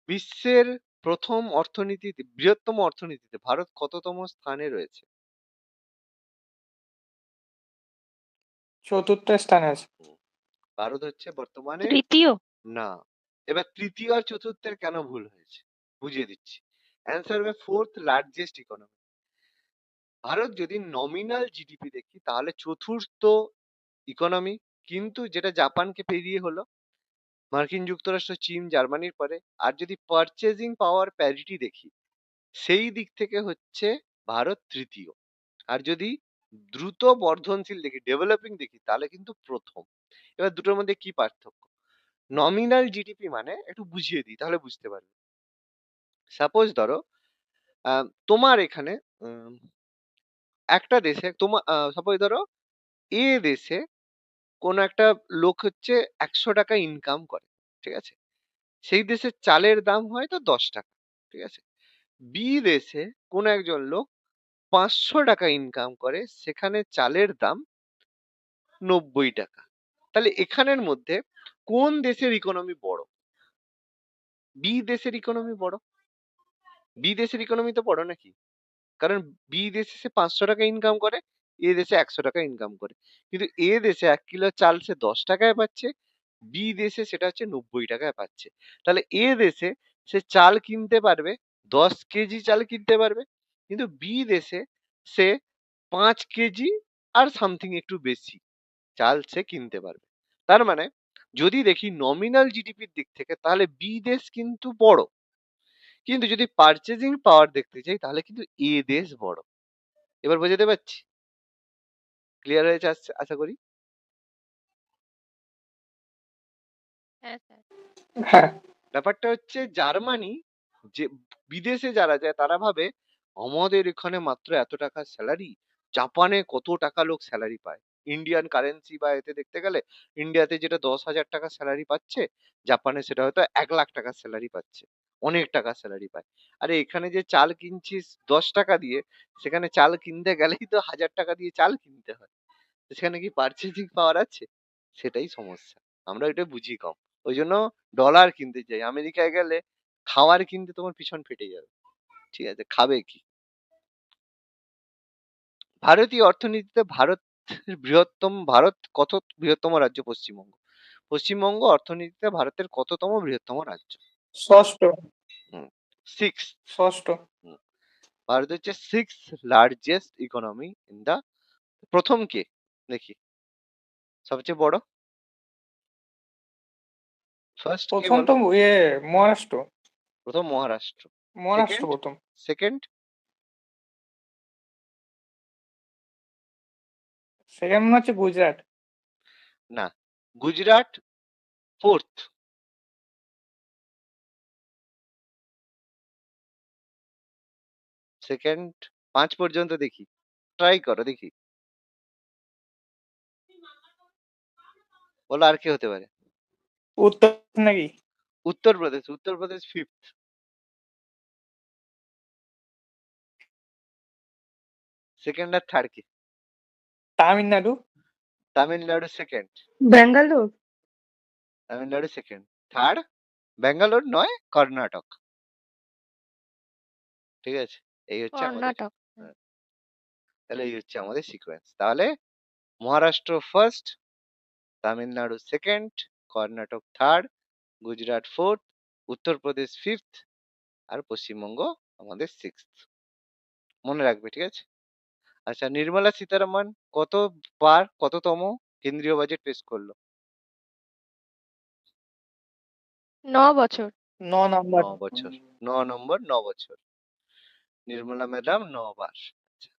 বিশ্বের প্রথম অর্থনীতিতে, বৃহত্তম অর্থনীতিতে ভারত কততম স্থানে রয়েছে? চতুর্থ স্থানে আছে। ভারত হচ্ছে বর্তমানে, তৃতীয়। না, এবার তৃতীয় আর চতুর্থের কেন ভুল হয়েছে বুঝিয়ে দিচ্ছি। অ্যান্সার হবে ফোর্থ লার্জেস্ট ইকোনমি। ভারত যদি নমিনাল জিডিপি দেখি তাহলে চতুর্থ ইকোনমি, কিন্তু যেটা জাপানকে পেরিয়ে হলো, মার্কিন যুক্তরাষ্ট্র, চীন, জার্মানির পরে। আর যদি পারচেজিং পাওয়ার প্যারিটি দেখি, সেই দিক থেকে হচ্ছে ভারত তৃতীয়। আর যদি দ্রুত বর্ধনশীল দেখি, ডেভেলপিং দেখি, তাহলে কিন্তু প্রথম। এবার দুটোর মধ্যে কি পার্থক্য? নমিনাল জিডিপি মানে একটু বুঝিয়ে দিই তাহলে বুঝতে পারবে। সাপোজ ধরো তোমার এখানে একটা দেশে তোমার সাপোজ ধরো এ দেশে কোন একটা লোক হচ্ছে 100 টাকা ইনকাম করে, ঠিক আছে? সেই দেশে চালের দাম হয়তো 10 টাকা, ঠিক আছে? বি দেশে কোন একজন লোক 500 টাকা ইনকাম করে, সেখানে চালের দাম 90 টাকা। তাহলে এখানের মধ্যে কোন দেশের ইকোনমি বড়? বি দেশের ইকোনমি বড়। বি দেশের ইকোনমি তো বড় নাকি? কারণ বি দেশে সে 500 টাকা ইনকাম করে, এ দেশে 100 টাকা ইনকাম করে, কিন্তু এ দেশে 1 কিলো চাল সে 10 টাকায় পাচ্ছে, বি দেশে সেটা হচ্ছে 90 টাকায় পাচ্ছে। তাহলে এ দেশে সে চাল কিনতে পারবে, 10 কেজি চাল কিনতে পারবে, কিন্তু বি দেশে সে 5 কেজি আর সামথিং একটু বেশি চাল সে কিনতে পারবে। তার মানে যদি দেখি নমিনাল জিডিপির দিক থেকে, তাহলে বি দেশ কিন্তু বড়, কিন্তু যদি পার্চেজিং পাওয়ার দেখতে চাই তাহলে কিন্তু এ দেশ বড়। এবার বোঝাতে পারছি? ক্লিয়ার হয়েছে আশা করি। হ্যাঁ স্যার। হ্যাঁ, ব্যাপারটা হচ্ছে জার্মানি, যে বিদেশে যারা যায় তারা ভাবে আমাদের এখানে মাত্র এত টাকা স্যালারি, জাপানে কত টাকা লোক স্যালারি পায়। ইন্ডিয়ান কারেন্সি বা এতে দেখতে গেলে ইন্ডিয়াতে যেটা 10,000 টাকা স্যালারি পাচ্ছে, জাপানে সেটা হয়তো 1 লাখ টাকা স্যালারি পাচ্ছে, অনেক টাকা স্যালারি পায়। আরে এখানে যে চাল কিনছিস 10 টাকা দিয়ে, সেখানে চাল কিনতে গেলেই তো 1,000 টাকা দিয়ে চাল কিনতে হয়। তো সেখানে কি পার্চেজিং পাওয়ার আছে? সেটাই সমস্যা, আমরা এটা বুঝি কম। ওই জন্য ডলার কিনতে চাই। আমেরিকায় গেলে খাওয়ার কিনতে তোমার পিছন ফেটে যাবে, ঠিক আছে? খাবে কি? ভারতীয় অর্থনীতিতে ভারত কত বৃহত্তম রাজ্য? পশ্চিমবঙ্গ। পশ্চিমবঙ্গ অর্থনীতিতে ভারতের কততম বৃহত্তম রাজ্য? ষষ্ঠ। সিক্স। ষষ্ঠ। ভারত হচ্ছে 6th largest economy in the. প্রথম কে দেখি, সবচেয়ে বড় ফার্স্ট কে প্রথম বলো? তো মহারাষ্ট্র। প্রথম মহারাষ্ট্র। মহারাষ্ট্র সেকেন্ড? প্রথম। সেকেন্ড? সেকেন্ড মনে হচ্ছে গুজরাট। না, গুজরাট ফোর্থ। সেকেন্ড 5 পর্যন্ত দেখি, ট্রাই করো দেখি, বলো আর কি হতে পারে। উত্তর নাকি? উত্তরপ্রদেশ। উত্তরপ্রদেশ ফিফথ। সেকেন্ড আর থার্ড কি? Tamil Nadu. Tamil Nadu second. Bangalore. Tamil Nadu second. Third Bangalore নয়, কর্ণাটক। ঠিক আছে, এই হচ্ছে আমাদের। কর্ণাটক। হ্যাঁ, তাহলে এই হচ্ছে আমাদের সিকোয়েন্স। তাহলে Maharashtra first, Tamil Nadu second, Karnataka third, Gujarat fourth, Uttar Pradesh fifth, আর পশ্চিমবঙ্গ আমাদের সিক্সথ। মনে রাখবে, ঠিক আছে? আচ্ছা, নির্মলা সীতারামন কততম কেন্দ্রীয় বাজেট পেশ করলো? 9 বছর। 9 নম্বর। 9 বছর। 9 নম্বর, 9 বছর। নির্মলা ম্যাডাম 9 বার। আচ্ছা,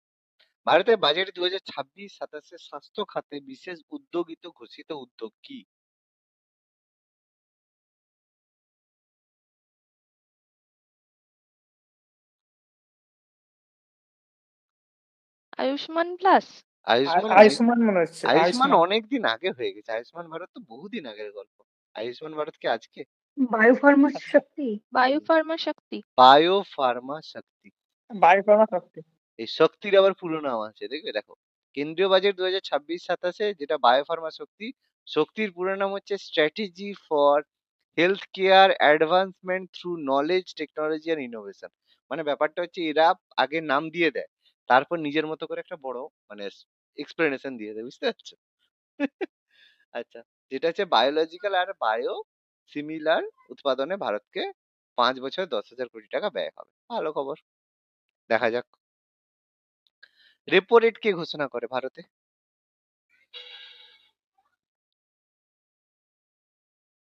ভারতের বাজেট 2026-27 স্বাস্থ্য খাতে বিশেষ উদ্যোগিত ঘোষিত উদ্যোগ কি? আয়ুষ্মান প্লাস। আয়ুষ্মান নয়। আয়ুষ্মান মনে হচ্ছে। আয়ুষ্মান আয়ুষ্মান। অনেকদিন আগে হয়ে গেছে। আয়ুষ্মান ভারত তো বহুদিন আগের গল্প। আয়ুষ্মান ভারত কি আজকে? বায়োফার্মা আচ্ছা, শক্তি। বায়ু ফার্মা শক্তি। বায়ো ফার্মা শক্তি। বায়োফার্মা শক্তি। এই শক্তির আবার পুরো নাম আছে, দেখবে দেখো। কেন্দ্রীয় বাজেট 2026-27 যেটা বায়োফার্মা শক্তি, শক্তির পুরো নাম হচ্ছে strategy for health care advancement through knowledge technology আর ইনোভেশন। মানে ব্যাপারটা হচ্ছে এরা আগে নাম দিয়ে দেয়, তারপর নিজের মতো করে একটা বড় মানে এক্সপ্লেনেশন দিয়ে দেয়, বুঝতে পারছো? আচ্ছা, যেটা হচ্ছে বায়োলজিক্যাল আর বায়ো সিমিলার উৎপাদনে ভারতকে 5 বছর 10,000 কোটি টাকা ব্যয় হবে। ভালো খবর, দেখা যাক। রেপো রেট কে ঘোষণা করে ভারতে?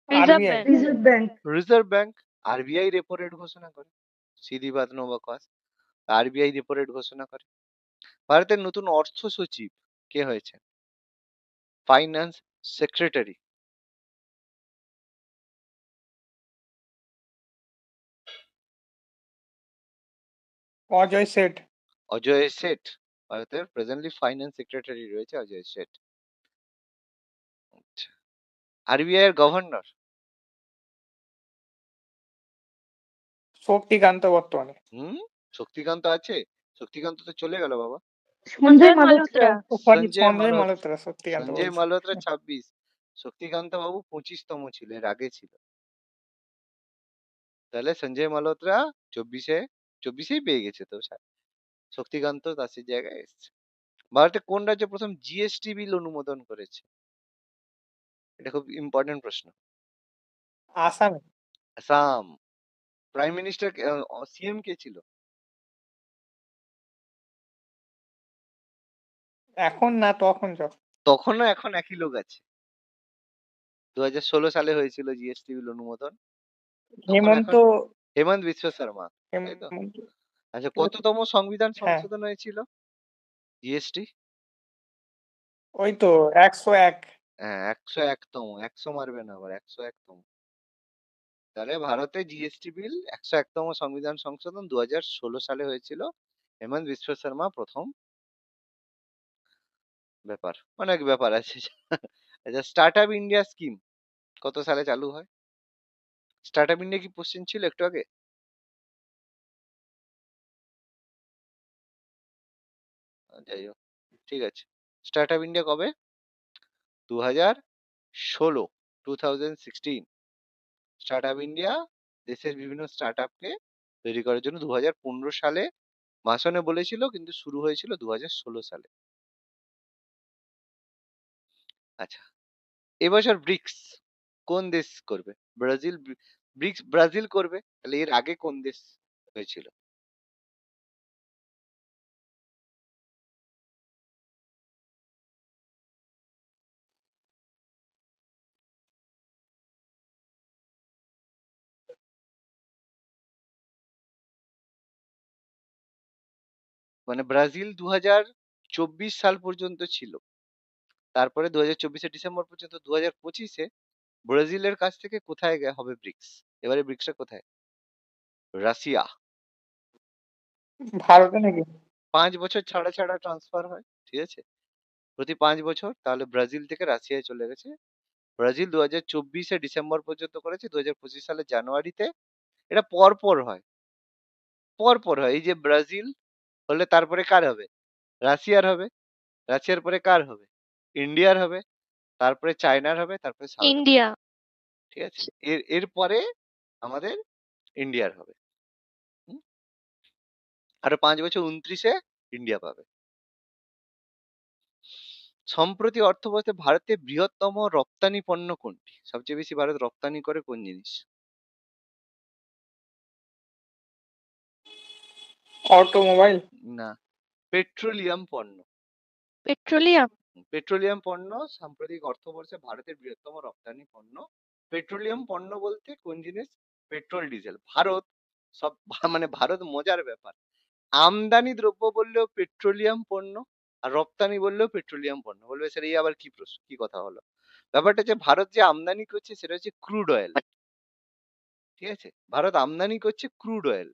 Reserve RBI. Bank. Reserve bank. Reserve bank. RBI repo rate ঘোষণা করে, সিধি বাত নো বকওয়াস। আরবিআই রেপো রেট ঘোষণা করে। ভারতের নতুন অর্থ সচিব কে হয়েছে? Finance secretary. অজয় শেঠ। অজয় শেঠ ভারতের প্রেজেন্টলি ফাইন্যান্স সেক্রেটারি রয়েছে অজয় শেঠ। আরবিআই এর গভর্নর শক্তিকান্ত বর্তমানে। শক্তিকান্ত আছে? শক্তিকান্ত তো চলে গেল বাবা। সঞ্জয় সঞ্জয় মালহোত্রা। মালহোত্রা। Oh sorry, Sanjay Sanjay Malhotra. মালহোত্রা, শক্তিকান্ত সঞ্জয় বলছি। মালহোত্রা 26, শক্তিকান্ত বাবু 25তম ছিল, এর আগে ছিল। তাহলে সঞ্জয় মালহোত্রা 24-এই পেয়ে গেছে তো শক্তিকান্ত দাসের জায়গায় এসছে। ভারতে কোন রাজ্য প্রথম জিএসটি বিল অনুমোদন করেছে? এটা খুব ইম্পর্টেন্ট প্রশ্ন। আসামে। আসাম। প্রাইম মিনিস্টার সিএম কে ছিল? এখন না তখন তখনও এখন একই লোক আছে। 2016 সালে হয়েছিল জিএসটি বিল অনুমোদন। তখন হেমন্ত। এখন হেমন্ত বিশ্ব শর্মা, তাই তো? হেমন্ত। আচ্ছা, কততম সংবিধান হ্যাঁ, সংশোধন হয়েছিল জিএসটি? ওই তো 101। হ্যাঁ, 101তম। 100 মারবে না আবার, 101তম। তাহলে ভারতে জিএসটি বিল 101তম সংবিধান সংশোধন 2016 সালে হয়েছিল। হেমন্ত বিশ্ব শর্মা প্রথম। ব্যাপার, অনেক ব্যাপার আছে। আচ্ছা, স্টার্ট আপ ইন্ডিয়া স্কিম কত সালে চালু হয়? স্টার্ট আপ ইন্ডিয়া কি কোশ্চেন ছিল একটু আগে? যাই হোক, ঠিক আছে। স্টার্ট আপ ইন্ডিয়া কবে? 2016, 2016। স্টার্ট আপ ইন্ডিয়া দেশের বিভিন্ন স্টার্ট আপকে তৈরি করার জন্য 2015 সালে ভাষণে বলেছিল, কিন্তু শুরু হয়েছিল 2016 সালে। আচ্ছা, এবছর ব্রিক্স কোন দেশ করবে? ব্রাজিল। ব্রিক্স ব্রাজিল করবে, তাহলে এর আগে কোন দেশ হয়েছিল? মানে ব্রাজিল 2024 সাল পর্যন্ত ছিল, তারপরে 2024 ডিসেম্বর পর্যন্ত। 2025 ব্রাজিলের কাছ থেকে কোথায় হবে ব্রিক্স? এবারে ব্রিক্সটা কোথায়? রাশিয়া। ভারতে নাকি? 5 বছর ছাড়া ছাড়া ট্রান্সফার হয়, ঠিক আছে? প্রতি 5 বছর। তাহলে ব্রাজিল থেকে রাশিয়ায় চলে গেছে। ব্রাজিল 2024 ডিসেম্বর পর্যন্ত করেছে, 2025 সালের জানুয়ারিতে। এটা পর পর হয়, পর পর হয়। এই যে ব্রাজিল হলে তারপরে কার হবে? রাশিয়ার হবে। রাশিয়ার পরে কার হবে? ইন্ডিয়ার হবে। তারপরে চায়নার হবে, তারপরে সাউথ আফ্রিকা। ইন্ডিয়া। ঠিক আছে, এর পরে আমাদের ইন্ডিয়ার হবে। হুম? আরো 5 বছর 29-এ ইন্ডিয়া পাবে। সম্প্রতি অর্থবর্ষে ভারতের বৃহত্তম রপ্তানি পণ্য কোনটি? সবচেয়ে বেশি ভারত রপ্তানি করে কোন জিনিস? অটোমোবাইল। না, পেট্রোলিয়াম পণ্য। পেট্রোলিয়াম। পেট্রোলিয়াম পণ্য সাম্প্রতিক অর্থবর্ষে ভারতের বৃহত্তম রপ্তানি পণ্য। পেট্রোলিয়াম পণ্য বলতে কোন জিনিস? Petrol, diesel. ভারত সব মানে ভারত মজার ব্যাপার, আমদানি দ্রব্য বললেও পেট্রোলিয়াম পণ্য, আর রপ্তানি বললেও পেট্রোলিয়াম পণ্য। বলবে স্যার এই আবার কি প্রশ্ন, কি কথা হলো? ব্যাপারটা যে ভারত যে আমদানি করছে সেটা হচ্ছে ক্রুড অয়েল। ঠিক আছে, ভারত আমদানি করছে ক্রুড অয়েল,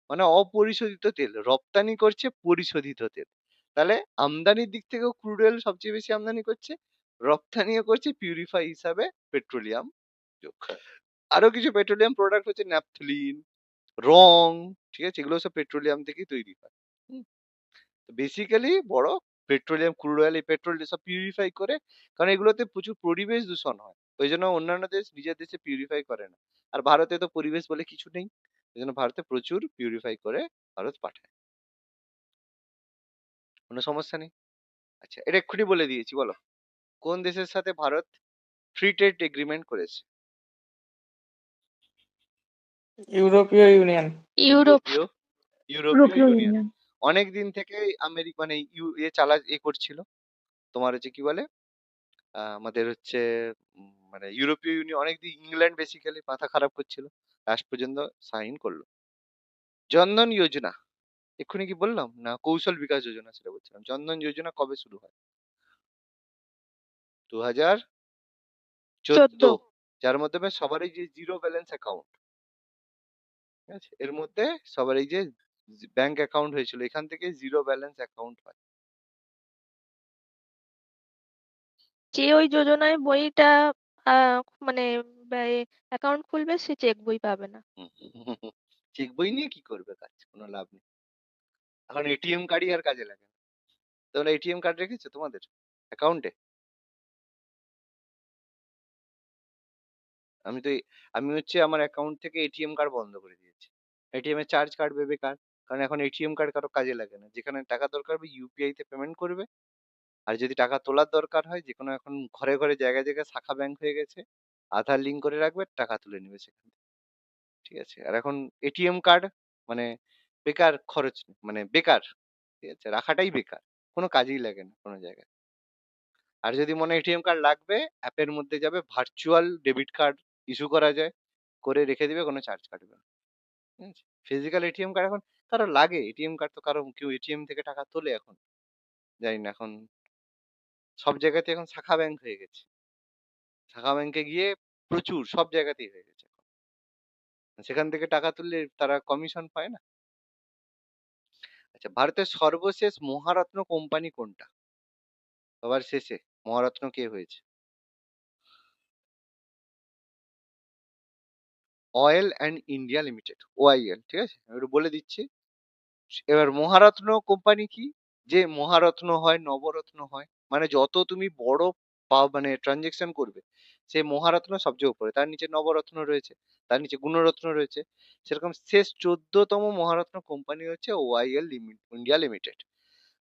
মানে অপরিশোধিত তেল। রপ্তানি করছে পরিশোধিত তেল। তাহলে আমদানির দিক থেকেও ক্রুড অয়েল সবচেয়ে বেশি আমদানি করছে, রপ্তানিও করছে পিউরিফাই হিসাবে পেট্রোলিয়াম। আরো কিছু পেট্রোলিয়াম প্রোডাক্ট হচ্ছে ন্যাপথলিন, রং, ঠিক আছে, এগুলো সব পেট্রোলিয়াম থেকেই তৈরি হয়। বেসিক্যালি বড় পেট্রোলিয়াম, ক্রুড অয়েল, এই পেট্রোল সব পিউরিফাই করে, কারণ এগুলোতে প্রচুর পরিবেশ দূষণ হয়। ওই জন্য অন্যান্য দেশ নিজের দেশে পিউরিফাই করে না। আর ভারতে তো পরিবেশ বলে কিছু নেই, ওই জন্য ভারতে প্রচুর পিউরিফাই করে ভারত পাঠায়। কোনো সমস্যা নেই। আচ্ছা, এটা এক্ষুনি বলে দিয়েছি, বলো কোন দেশের সাথে ভারত ফ্রি ট্রেড এগ্রিমেন্ট করেছে? ইউরোপীয় ইউনিয়ন। ইউরোপ। ইউরোপীয় ইউরোপীয় ইউনিয়ন। ইউনিয়ন। অনেক দিন থেকে আমেরিকা মানে করছিল, তোমার হচ্ছে কি বলে, আমাদের হচ্ছে মানে ইউরোপীয় ইউনিয়ন অনেকদিন, ইংল্যান্ড বেসিক্যালি মাথা খারাপ করছিল, লাস্ট পর্যন্ত সাইন করলো। জনধন যোজনা এক্ষুনি কি বললাম না? কৌশল বিকাশ যোজনা সেটা বলছিলাম। জনধন যোজনা কবে শুরু হয়? 2014, 14। যার মাধ্যমে সবারই যে জিরো ব্যালেন্স অ্যাকাউন্ট, ঠিক আছে, এর মধ্যে সবার এই যে ব্যাংক অ্যাকাউন্ট হয়েছিল, এখান থেকে জিরো ব্যালেন্স অ্যাকাউন্ট হয়। যে ওই যোজনায় বইটা মানে অ্যাকাউন্ট খুলবে সে চেক বই পাবে না। চেক বই নিয়ে কি করবে কাজ, কোনো লাভ নেই। এখন এটিএম কার্ডই আর কাজে লাগে না। তোমরা এটিএম কার্ড রেখেছো তোমাদের অ্যাকাউন্টে? আমি তো আমি হচ্ছে আমার অ্যাকাউন্ট থেকে এটিএম কার্ড বন্ধ করে দিয়েছি। এটিএম এর চার্জ কাটবে বেকার, কারণ এখন এটিএম কার্ড কারো কাজে লাগে না। যেখানে টাকা দরকার হবে ইউপিআই তে পেমেন্ট করবে। আর যদি টাকা তোলার দরকার হয়, যে কোনো এখন ঘরে ঘরে জায়গায় জায়গায় শাখা ব্যাংক হয়ে গেছে, আধার লিঙ্ক করে রাখবে, টাকা তুলে নেবে সেখান থেকে। ঠিক আছে? আর এখন এটিএম কার্ড মানে বেকার খরচ, মানে বেকার, ঠিক আছে, রাখাটাই বেকার, কোনো কাজেই লাগে না কোনো জায়গায়। আর যদি মনে এটিএম কার্ড লাগবে, অ্যাপের মধ্যে যাবে, ভার্চুয়াল ডেবিট কার্ড ইস্যু করা যায়, করে রেখে দিবে, কোনো চার্জ কাটবে না। ঠিক আছে? ফিজিক্যাল এটিএম কার্ড এখন কারো লাগে? এটিএম কার্ড তো কারো, কেউ এটিএম থেকে টাকা তোলে এখন? জানি না, এখন সব জায়গাতে এখন শাখা ব্যাংক হয়ে গেছে। শাখা ব্যাংকে গিয়ে প্রচুর সব জায়গাতেই হয়ে গেছে এখন। সেখান থেকে টাকা তুললে তারা কমিশন পায় না। আচ্ছা, ভারতের সর্বশেষ মহারত্ন কোম্পানি কোনটা? সবার শেষে মহারত্ন কে হয়েছে? Oil and India limited, OIL. ঠিক আছে, আমি একটু বলে দিচ্ছি। এবার মহারত্ন কোম্পানি কি? যে মহারত্ন হয়, নবরত্ন হয়, মানে যত তুমি বড় মানে ট্রানজেকশন করবে, সে মহারত্ন সবচেয়ে উপরে, তার নিচে নবরত্ন রয়েছে, তার নিচে গুণরত্ন রয়েছে। সেরকম শেষ 14তম মহারত্ন কোম্পানি হচ্ছে ওআইএল ইন্ডিয়া লিমিটেড।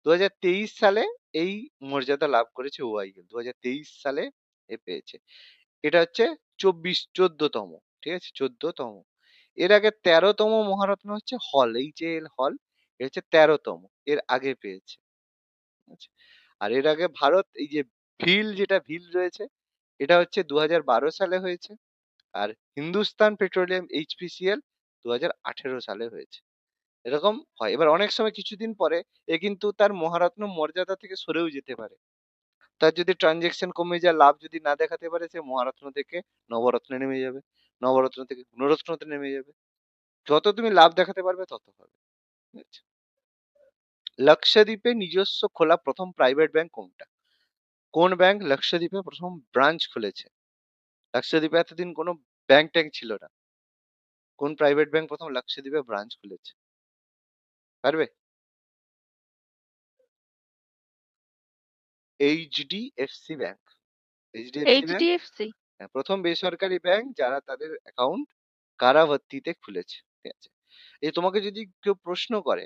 2023 সালে এই মর্যাদা লাভ করেছে ওআইএল, 2023 সালে এ পেয়েছে। এটা হচ্ছে 14তম, ঠিক আছে, 14তম। এর আগে 13তম মহারত্ন হচ্ছে হল, এইচএএল হল, এ হচ্ছে 13তম, এর আগে পেয়েছে। আচ্ছা, আর এর আগে ভারত এই যে ভিল, যেটা ভিল রয়েছে, এটা হচ্ছে 2012 সালে হয়েছে। আর হিন্দুস্তান পেট্রোলিয়াম এইচপিসিএল 2018 সালে হয়েছে। এরকম হয়। এবার অনেক সময় কিছুদিন পরে এ কিন্তু তার মহারত্ন মর্যাদা থেকে সরেও যেতে পারে। তার যদি ট্রানজেকশন কমে যায়, লাভ যদি না দেখাতে পারে, সে মহারত্ন থেকে নবরত্নে নেমে যাবে, নবরত্ন থেকে গুণরত্নতে নেমে যাবে। যত তুমি লাভ দেখাতে পারবে তত হবে। ঠিক আছে? লাক্ষাদ্বীপে নিজস্ব খোলা প্রথম প্রাইভেট ব্যাংক কোনটা? কোন ব্যাংক লাক্ষাদ্বীপে প্রথম ব্রাঞ্চ খুলেছে? লাক্ষাদ্বীপে এতদিন কোনো ব্যাংক ট্যাঙ্ক ছিল না। কোন প্রাইভেট ব্যাংক প্রথম লাক্ষাদ্বীপে ব্রাঞ্চ খুলেছে? পারবে? HDFC bank. HDFC bank HDFC. প্রথম বেসরকারি ব্যাংক যারা তাদের অ্যাকাউন্ট কারাবতীতে খুলেছে। ঠিক আছে? এই তোমাকে যদি কেউ প্রশ্ন করে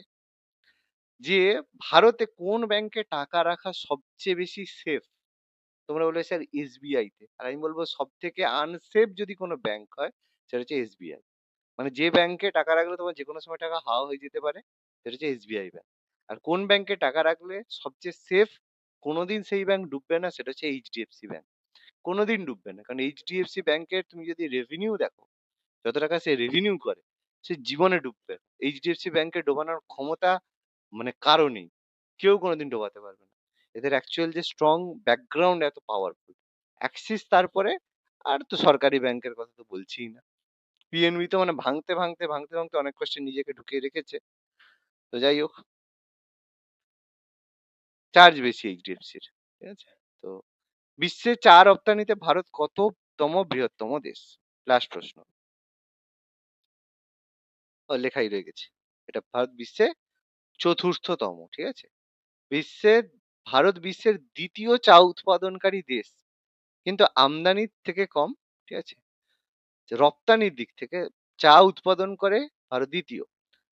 যে ভারতে কোন ব্যাংকে টাকা রাখা সবচেয়ে বেশি সেফ, তোমরা বলবে স্যার এসবিআই তে। আর আমি বলবো সব থেকে আনসেফ যদি কোনো ব্যাংক হয়, সেটা হচ্ছে এসবিআই। মানে যে ব্যাংকে টাকা রাখলে তোমার যে কোনো সময় টাকা হাওয়া হয়ে যেতে পারে, সেটা হচ্ছে এসবিআই ব্যাংক। আর কোন ব্যাংকে টাকা রাখলে সবচেয়ে সেফ, কোনোদিন সেই ব্যাংক ডুববে না, সেটা হচ্ছে এইচডিএফসি ব্যাংক। কোনোদিন ডুববে না, কারণ এইচডিএফসি ব্যাংকের তুমি যদি রেভিনিউ দেখো, যত টাকা সে রেভিনিউ করে, সে জীবনে ডুববে না। এইচডিএফসি ব্যাংকে ডোবানোর ক্ষমতা মানে কারো নেই, কেউ কোনোদিন ডোবাতে পারবে না। এদের অ্যাকচুয়াল যে স্ট্রং ব্যাকগ্রাউন্ড এত পাওয়ারফুল। অ্যাক্সিস, তারপরে আর তো সরকারি ব্যাংকের কথা তো বলছিই না। পিএনবি তো মানে ভাঙতে ভাঙতে ভাঙতে ভাঙতে অনেক কষ্টে নিজেকে ঢুকিয়ে রেখেছে। তো যাই হোক, চার্জ বেশি এইচডিএফসির। ঠিক আছে? তো বিশ্বে চা রপ্তানিতে ভারত কততম বৃহত্তম দেশ? লাস্ট প্রশ্ন। ও লেখাই রয়ে গেছে। এটা ভারত বিশ্বে চতুর্থতম। ঠিক আছে? বিশ্বের ভারত বিশ্বের দ্বিতীয় চা উৎপাদনকারী দেশ, কিন্তু আমদানির থেকে কম। ঠিক আছে? রপ্তানির দিক থেকে চা উৎপাদন করে ভারত দ্বিতীয়।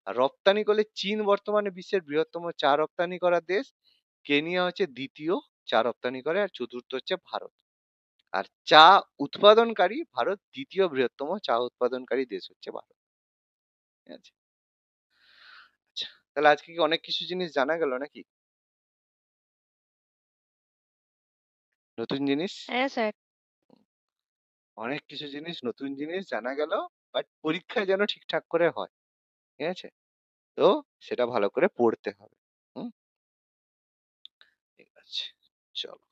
আর রপ্তানি করলে চীন বর্তমানে বিশ্বের বৃহত্তম চা রপ্তানি করা দেশ, কেনিয়া হচ্ছে দ্বিতীয় চা রপ্তানি করে, আর চতুর্থ হচ্ছে ভারত। আর চা উৎপাদনকারী ভারত দ্বিতীয় বৃহত্তম চা উৎপাদনকারী দেশ হচ্ছে ভারত। ঠিক আছে? আচ্ছা, তাহলে আজকে কি অনেক কিছু জিনিস জানা গেল নাকি? নতুন জিনিস, হ্যাঁ স্যার। অনেক কিছু জিনিস, নতুন জিনিস জানা গেল। বাট পরীক্ষায় যেন ঠিকঠাক করে হয়। ঠিক আছে? তো সেটা ভালো করে পড়তে হবে। হুম, ঠিক আছে, চলো।